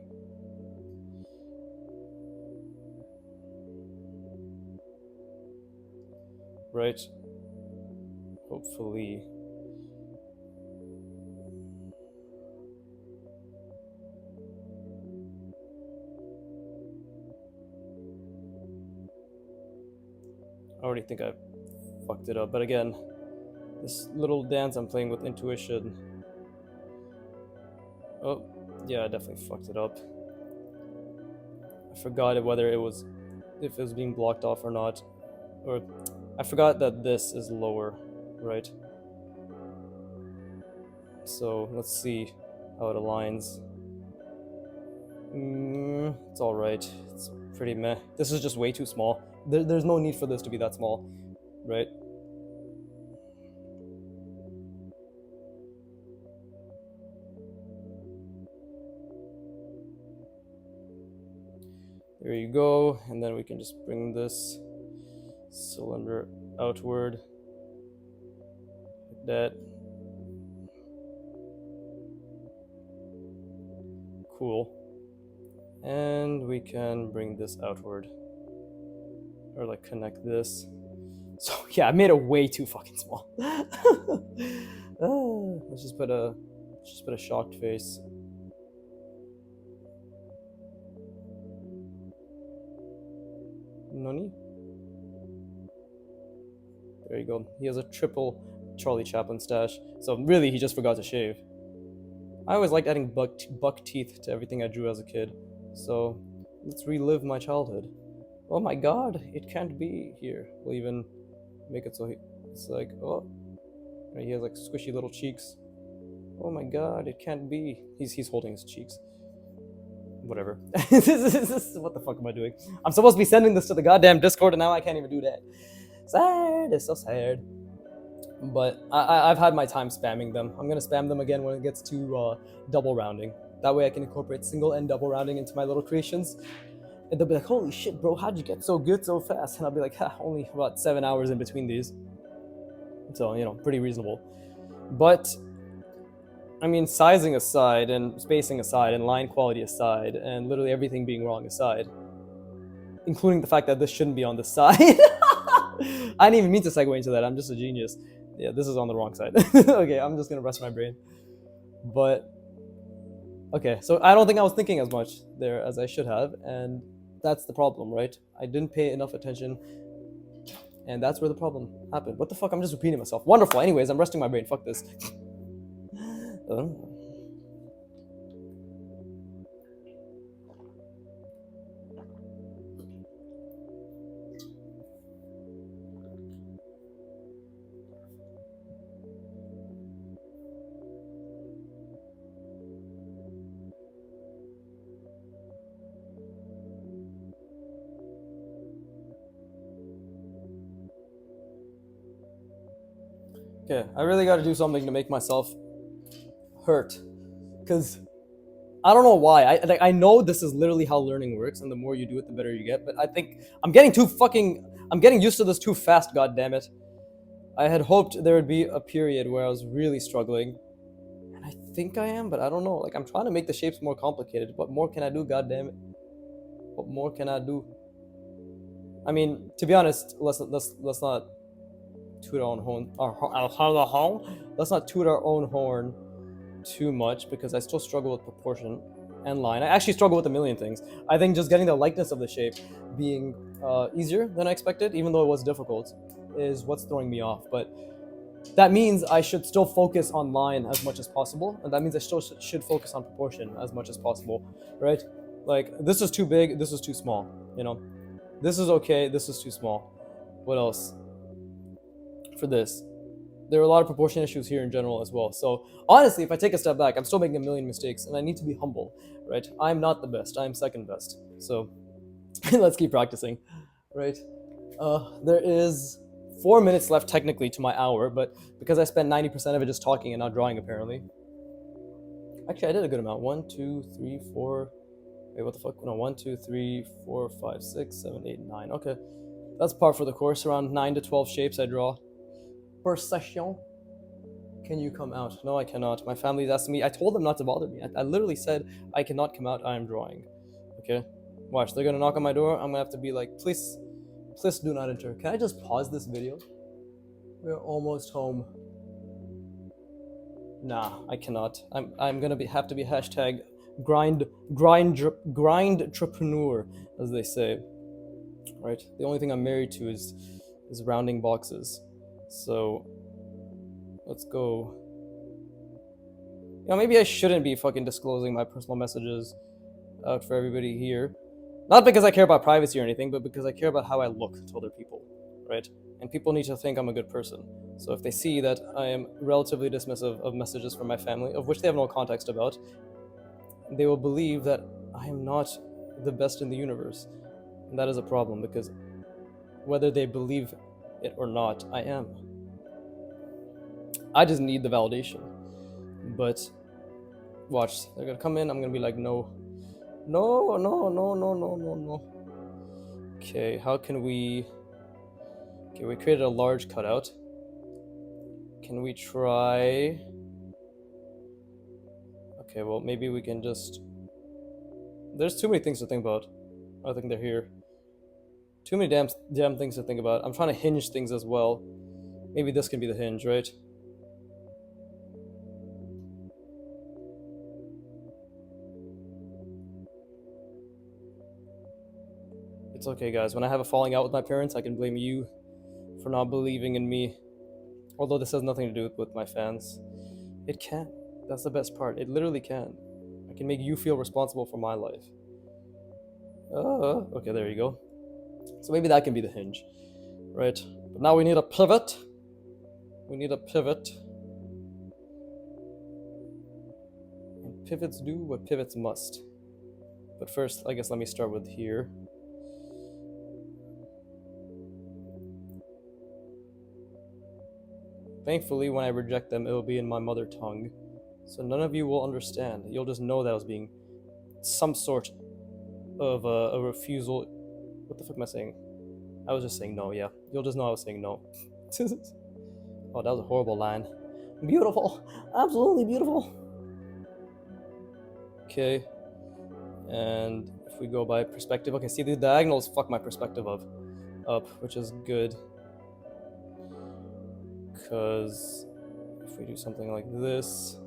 Speaker 1: Right? Hopefully. I already think I fucked it up, but again, this little dance I'm playing with intuition. Oh, yeah, I definitely fucked it up. I forgot whether it was, if it was being blocked off or not. Or, I forgot that this is lower, right? So, let's see how it aligns. It's alright. It's pretty meh. This is just way too small. There's no need for this to be that small, right? There you go, and then we can just bring this cylinder outward like that. Cool. And we can bring this outward, or like connect this. So yeah, I made it way too fucking small. Let's just put a shocked face. Noni? There you go. He has a triple Charlie Chaplin stash. So really, he just forgot to shave. I always liked adding buck teeth to everything I drew as a kid. So let's relive my childhood. Oh my god, it can't be here. We'll even make it so it's like, oh, he has like squishy little cheeks. Oh my god, it can't be. He's holding his cheeks. Whatever. What the fuck am I doing? I'm supposed to be sending this to the goddamn Discord, and now I can't even do that. Sad. It's so sad. But I've had my time spamming them. I'm gonna spam them again when it gets to double rounding. That way I can incorporate single and double rounding into my little creations. And they'll be like, holy shit, bro, how'd you get so good so fast? And I'll be like, only about 7 hours in between these. So, you know, pretty reasonable. But I mean, sizing aside, and spacing aside, and line quality aside, and literally everything being wrong aside, including the fact that this shouldn't be on the side. I didn't even mean to segue into that. I'm just a genius. Yeah, this is on the wrong side. Okay, I'm just gonna rest my brain. But okay, so I don't think I was thinking as much there as I should have, and that's the problem, right? I didn't pay enough attention, and that's where the problem happened. What the fuck? I'm just repeating myself. Wonderful. Anyways, I'm resting my brain. Fuck this. Okay, I really got to do something to make myself hurt, because I don't know why. I know this is literally how learning works, and the more you do it, the better you get. But I think I'm getting too fucking. I'm getting used to this too fast. God damn it! I had hoped there would be a period where I was really struggling, and I think I am, but I don't know. Like I'm trying to make the shapes more complicated. What more can I do? God damn it! What more can I do? I mean, to be honest, let's not toot our own horn. Let's not toot our own horn too much because I still struggle with proportion and line. I actually struggle with a million things. I think just getting the likeness of the shape being easier than I expected, even though it was difficult, is what's throwing me off. But that means I should still focus on line as much as possible, and that means I still should focus on proportion as much as possible, right? Like this is too big, this is too small, you know. This is okay, this is too small. What else? For this, there are a lot of proportion issues here in general as well. So honestly, if I take a step back, I'm still making a million mistakes, and I need to be humble, right? I'm not the best. I'm second best. So let's keep practicing, right? There is 4 minutes left technically to my hour, but because I spent 90% of it just talking and not drawing, apparently. Actually, I did a good amount. 1, 2, 3, 4. Wait, what the fuck? No, 1, 2, 3, 4, 5, 6, 7, 8, 9. Okay, that's par for the course. Around 9 to 12 shapes I draw per session. Can you come out? No, I cannot. My family's asking me. I told them not to bother me. I literally said I cannot come out. I am drawing. Okay, watch. They're gonna knock on my door. I'm gonna have to be like, please, please do not enter. Can I just pause this video? We're almost home. Nah, I cannot. I'm gonna have to be hashtag grind entrepreneur, as they say. Right. The only thing I'm married to is rounding boxes. So let's go. You know, maybe I shouldn't be fucking disclosing my personal messages out for everybody here. Not because I care about privacy or anything, but because I care about how I look to other people, right? And people need to think I'm a good person. So if they see that I am relatively dismissive of messages from my family, of which they have no context about, they will believe that I am not the best in the universe. And that is a problem, because whether they believe it or not, I am. I just need the validation. But watch, they're gonna come in, I'm gonna be like, no. No, no, no, no, no, no, no. Okay, how can we... Okay, we created a large cutout. Can we try... Okay, well, maybe we can just... There's too many things to think about. I think they're here. Too many damn things to think about. I'm trying to hinge things as well. Maybe this can be the hinge, right? It's okay, guys. When I have a falling out with my parents, I can blame you for not believing in me. Although this has nothing to do with my fans. It can. That's the best part. It literally can. I can make you feel responsible for my life. Okay, there you go. So maybe that can be the hinge, right? But now we need a pivot. We need a pivot. And pivots do what pivots must. But first, I guess let me start with here. Thankfully, when I reject them, it will be in my mother tongue. So none of you will understand. You'll just know that I was being some sort of a refusal. What the fuck am I saying? I was just saying no, yeah. You'll just know I was saying no. Oh, that was a horrible line. Beautiful. Absolutely beautiful. Okay. And if we go by perspective, okay, see the diagonals fuck my perspective up, which is good. Because if we do something like this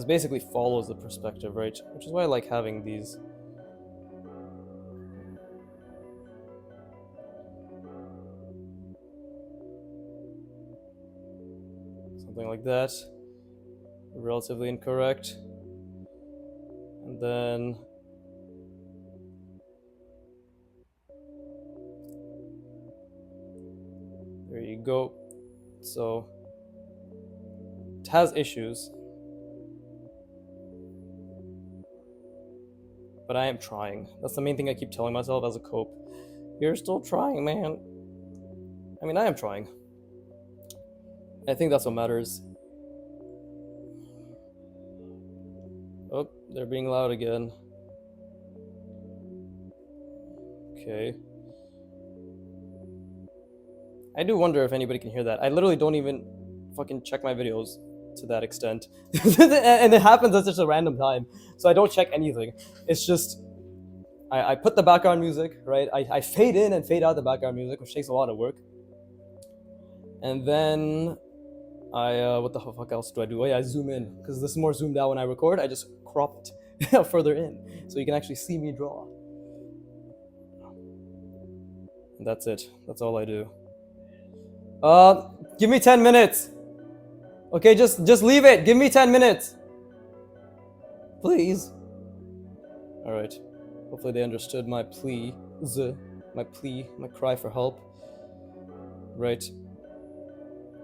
Speaker 1: basically follows the perspective, right? Which is why I like having these. Something like that. Relatively incorrect. And then there you go. So it has issues, but I am trying. That's the main thing I keep telling myself as a cope. You're still trying, man. I mean, I am trying. I think that's what matters. Oh, they're being loud again. Okay. I do wonder if anybody can hear that. I literally don't even fucking check my videos to that extent. And it happens at such a random time. So I don't check anything. It's just I put the background music, right? I fade in and fade out the background music, which takes a lot of work. And then what the fuck else do I do? Oh yeah, I zoom in because this is more zoomed out when I record. I just crop it further in so you can actually see me draw. And that's it. That's all I do. Give me 10 minutes. Okay, just leave it. Give me 10 minutes. Please. All right. Hopefully they understood my plea. My cry for help. Right.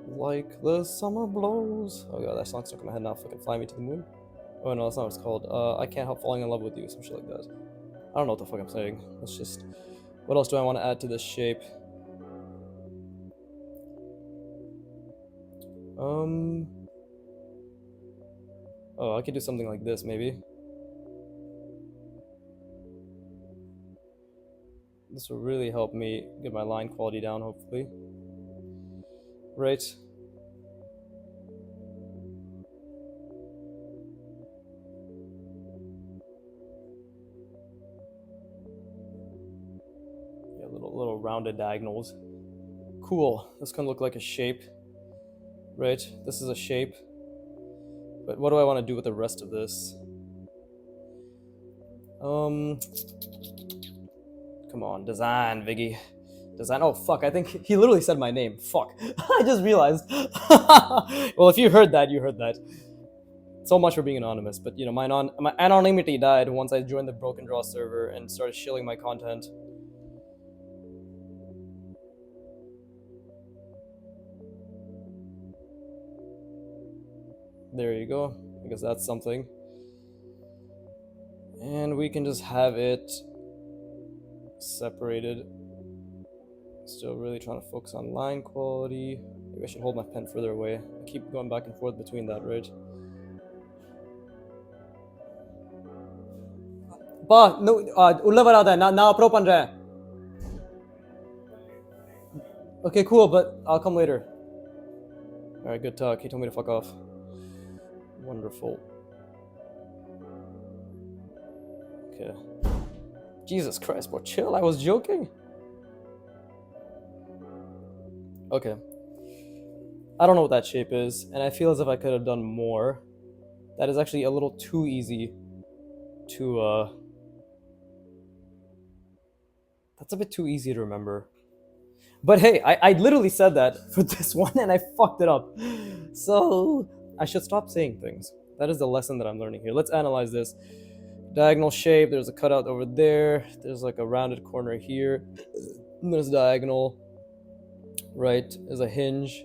Speaker 1: Like the summer blows. Oh god, that song's stuck in my head now. Fucking Fly Me to the Moon. Oh no, that's not what it's called. I Can't Help Falling in Love with You. Some shit like that. I don't know what the fuck I'm saying. Let's just... What else do I want to add to this shape? Oh, I could do something like this, maybe. This will really help me get my line quality down, hopefully. Right. Yeah, little rounded diagonals. Cool. This can look like a shape. Right? This is a shape. But what do I want to do with the rest of this? Come on, design, Viggy. Design. Oh fuck! I think he literally said my name. Fuck! I just realized. Well, if you heard that, you heard that. So much for being anonymous, but you know, my anonymity died once I joined the Broken Draw server and started shilling my content. There you go. I guess that's something. And we can just have it separated. Still really trying to focus on line quality. Maybe I should hold my pen further away. I keep going back and forth between that, right? Pa, no, ulla varada hai. Na pro pan raha hai. Okay, cool, but I'll come later. Alright, good talk. He told me to fuck off. Wonderful. Okay. Jesus Christ, bro, chill. I was joking. Okay. I don't know what that shape is, and I feel as if I could have done more. That is actually a little too easy to, That's a bit too easy to remember. But hey, I literally said that for this one and I fucked it up. So I should stop saying things. That is the lesson that I'm learning here. Let's analyze this. Diagonal shape, there's a cutout over there. There's like a rounded corner here. There's a diagonal. Right, there's a hinge.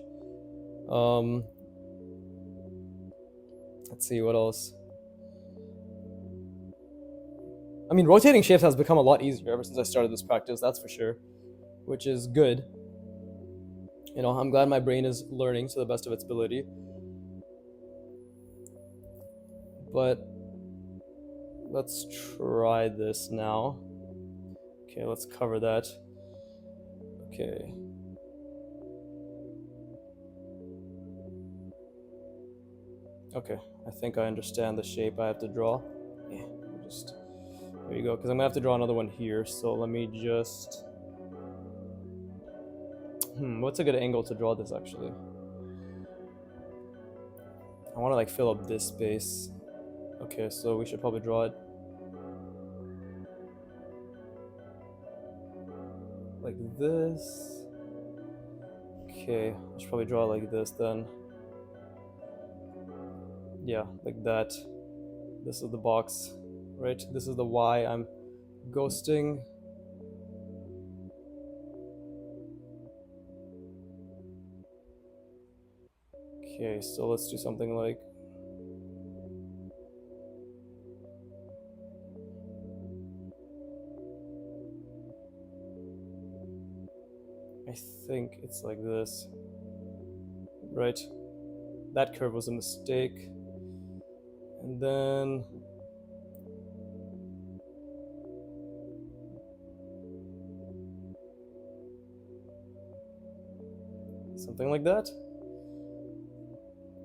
Speaker 1: Let's see, what else? I mean, rotating shapes has become a lot easier ever since I started this practice, that's for sure. Which is good. You know, I'm glad my brain is learning to the best of its ability. But let's try this now. Okay, let's cover that. Okay. Okay, I think I understand the shape I have to draw. Yeah, just there you go, because I'm gonna have to draw another one here, so let me just... what's a good angle to draw this, actually? I want to, like, fill up this space. Okay, so we should probably draw it like this. Okay, I should probably draw it like this then. Yeah, like that. This is the box, right? This is the Y I'm ghosting. Okay, so let's do something like... I think it's like this. Right? That curve was a mistake. And then Something like that.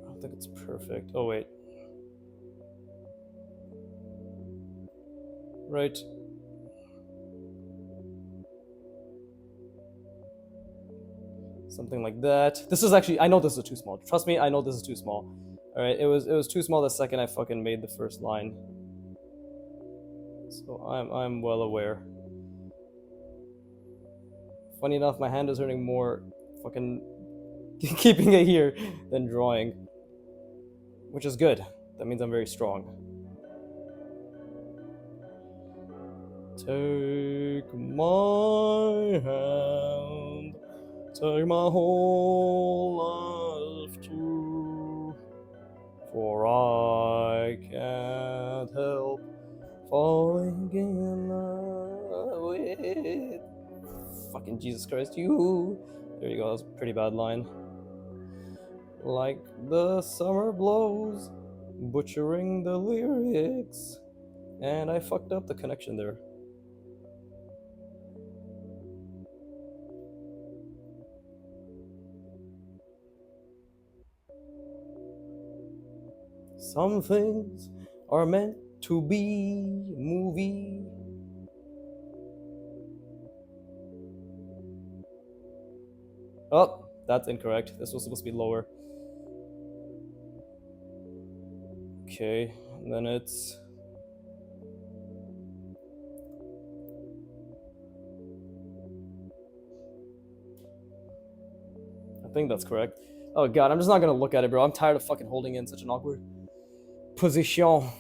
Speaker 1: I don't think it's perfect. Oh wait. Right. Something like that. This is actually, I know this is too small. Trust me, I know this is too small. All right, it was too small the second I fucking made the first line. So I'm well aware. Funny enough, my hand is hurting more fucking keeping it here than drawing, which is good. That means I'm very strong. Take my hand, take my whole life too, for I can't help falling in love with fucking Jesus Christ, you. There you go, that was a pretty bad line. Like the summer blows, butchering the lyrics. And I fucked up the connection there. Some things are meant to be movie. Oh, that's incorrect. This was supposed to be lower. Okay, and then it's... I think that's correct. Oh god, I'm just not gonna look at it, bro. I'm tired of fucking holding it in such an awkward position.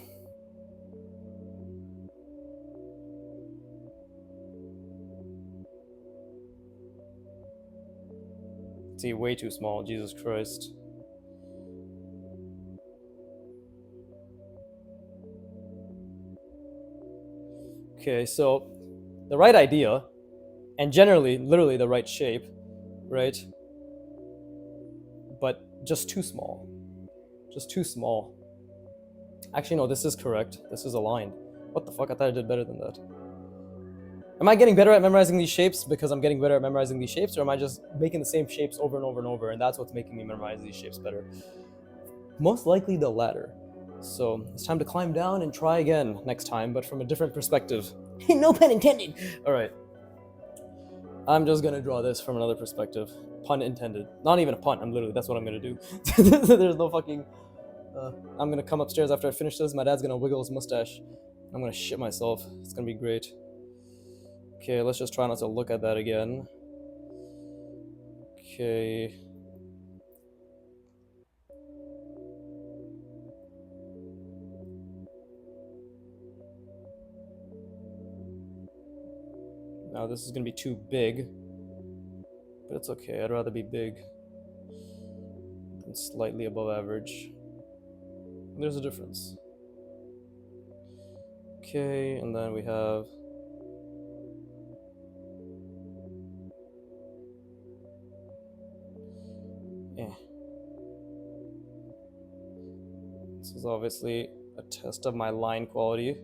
Speaker 1: See, way too small, Jesus Christ. Okay, so the right idea, and generally, literally the right shape, right? But just too small. Just too small. Actually, no, this is correct. This is aligned. What the fuck? I thought I did better than that. Am I getting better at memorizing these shapes because I'm getting better at memorizing these shapes, or am I just making the same shapes over and over and over, and that's what's making me memorize these shapes better? Most likely the latter. So it's time to climb down and try again next time, but from a different perspective. No pun intended. All right. I'm just gonna draw this from another perspective. Pun intended. Not even a pun. That's what I'm gonna do. There's no fucking... I'm gonna come upstairs after I finish this. My dad's gonna wiggle his mustache. I'm gonna shit myself. It's gonna be great. Okay, let's just try not to look at that again. Okay. Now this is gonna be too big, but it's okay. I'd rather be big than slightly above average. There's a difference. Okay, and then we have... This is obviously a test of my line quality.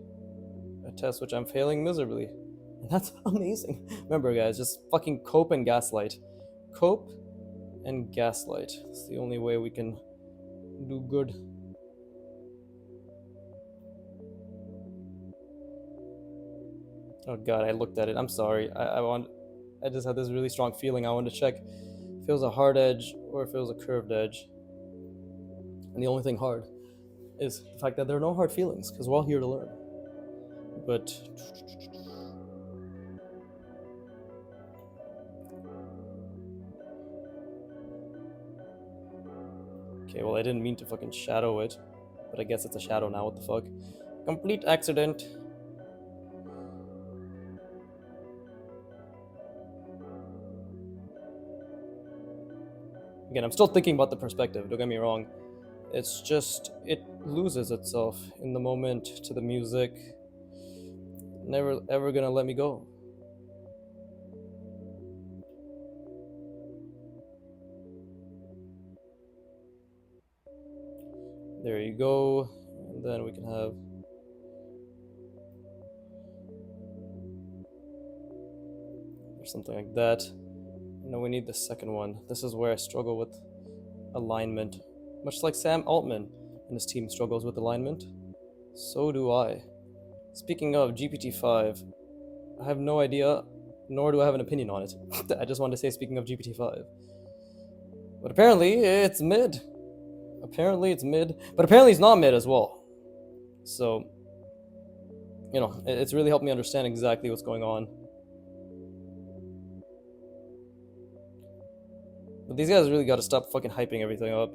Speaker 1: A test which I'm failing miserably. And that's amazing. Remember guys, just fucking cope and gaslight. Cope and gaslight. It's the only way we can do good. Oh god, I looked at it. I'm sorry. I just had this really strong feeling. I wanted to check if it was a hard edge or if it was a curved edge. And the only thing hard is the fact that there are no hard feelings, because we're all here to learn. But... Okay, well I didn't mean to fucking shadow it, but I guess it's a shadow now, what the fuck. Complete accident. Again, I'm still thinking about the perspective, don't get me wrong. It's just, it loses itself in the moment to the music. Never ever gonna let me go. There you go. And then we can have... or something like that. No, we need the second one. This is where I struggle with alignment. Much like Sam Altman and his team struggles with alignment, so do I. Speaking of GPT-5, I have no idea, nor do I have an opinion on it. I just wanted to say, speaking of GPT-5. But apparently, it's mid. Apparently, it's mid. But apparently, it's not mid as well. So, it's really helped me understand exactly what's going on. But these guys really gotta stop fucking hyping everything up.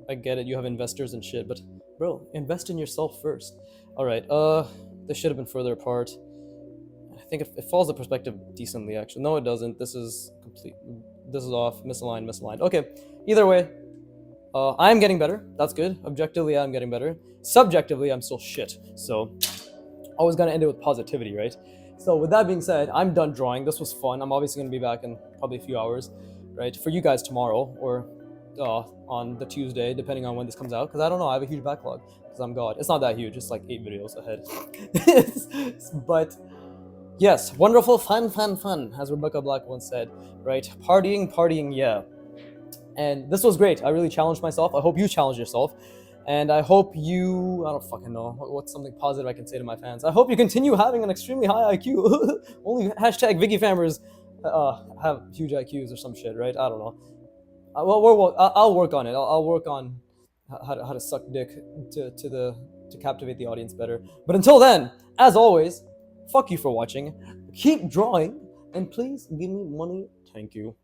Speaker 1: I get it, you have investors and shit, but bro, invest in yourself first. Alright, this should have been further apart. I think it falls the perspective decently, actually. No, it doesn't. This is complete. This is off. Misaligned. Okay, either way, I'm getting better. That's good. Objectively, I'm getting better. Subjectively, I'm still shit. So, always gotta end it with positivity, right? So, with that being said, I'm done drawing. This was fun. I'm obviously gonna be back in probably a few hours, right? For you guys tomorrow, or on the Tuesday, depending on when this comes out. Because I don't know, I have a huge backlog. Because I'm God. It's not that huge. It's like 8 videos ahead. But yes, wonderful, fun, as Rebecca Black once said, right? Partying, yeah. And this was great. I really challenged myself. I hope you challenged yourself. And I hope you, I don't fucking know, what's something positive I can say to my fans. I hope you continue having an extremely high IQ. Only hashtag Vicky Fammers have huge IQs or some shit, right? I don't know. I'll work on it. I'll work on how to suck dick to captivate the audience better. But until then, as always, fuck you for watching. Keep drawing, and please give me money. Thank you.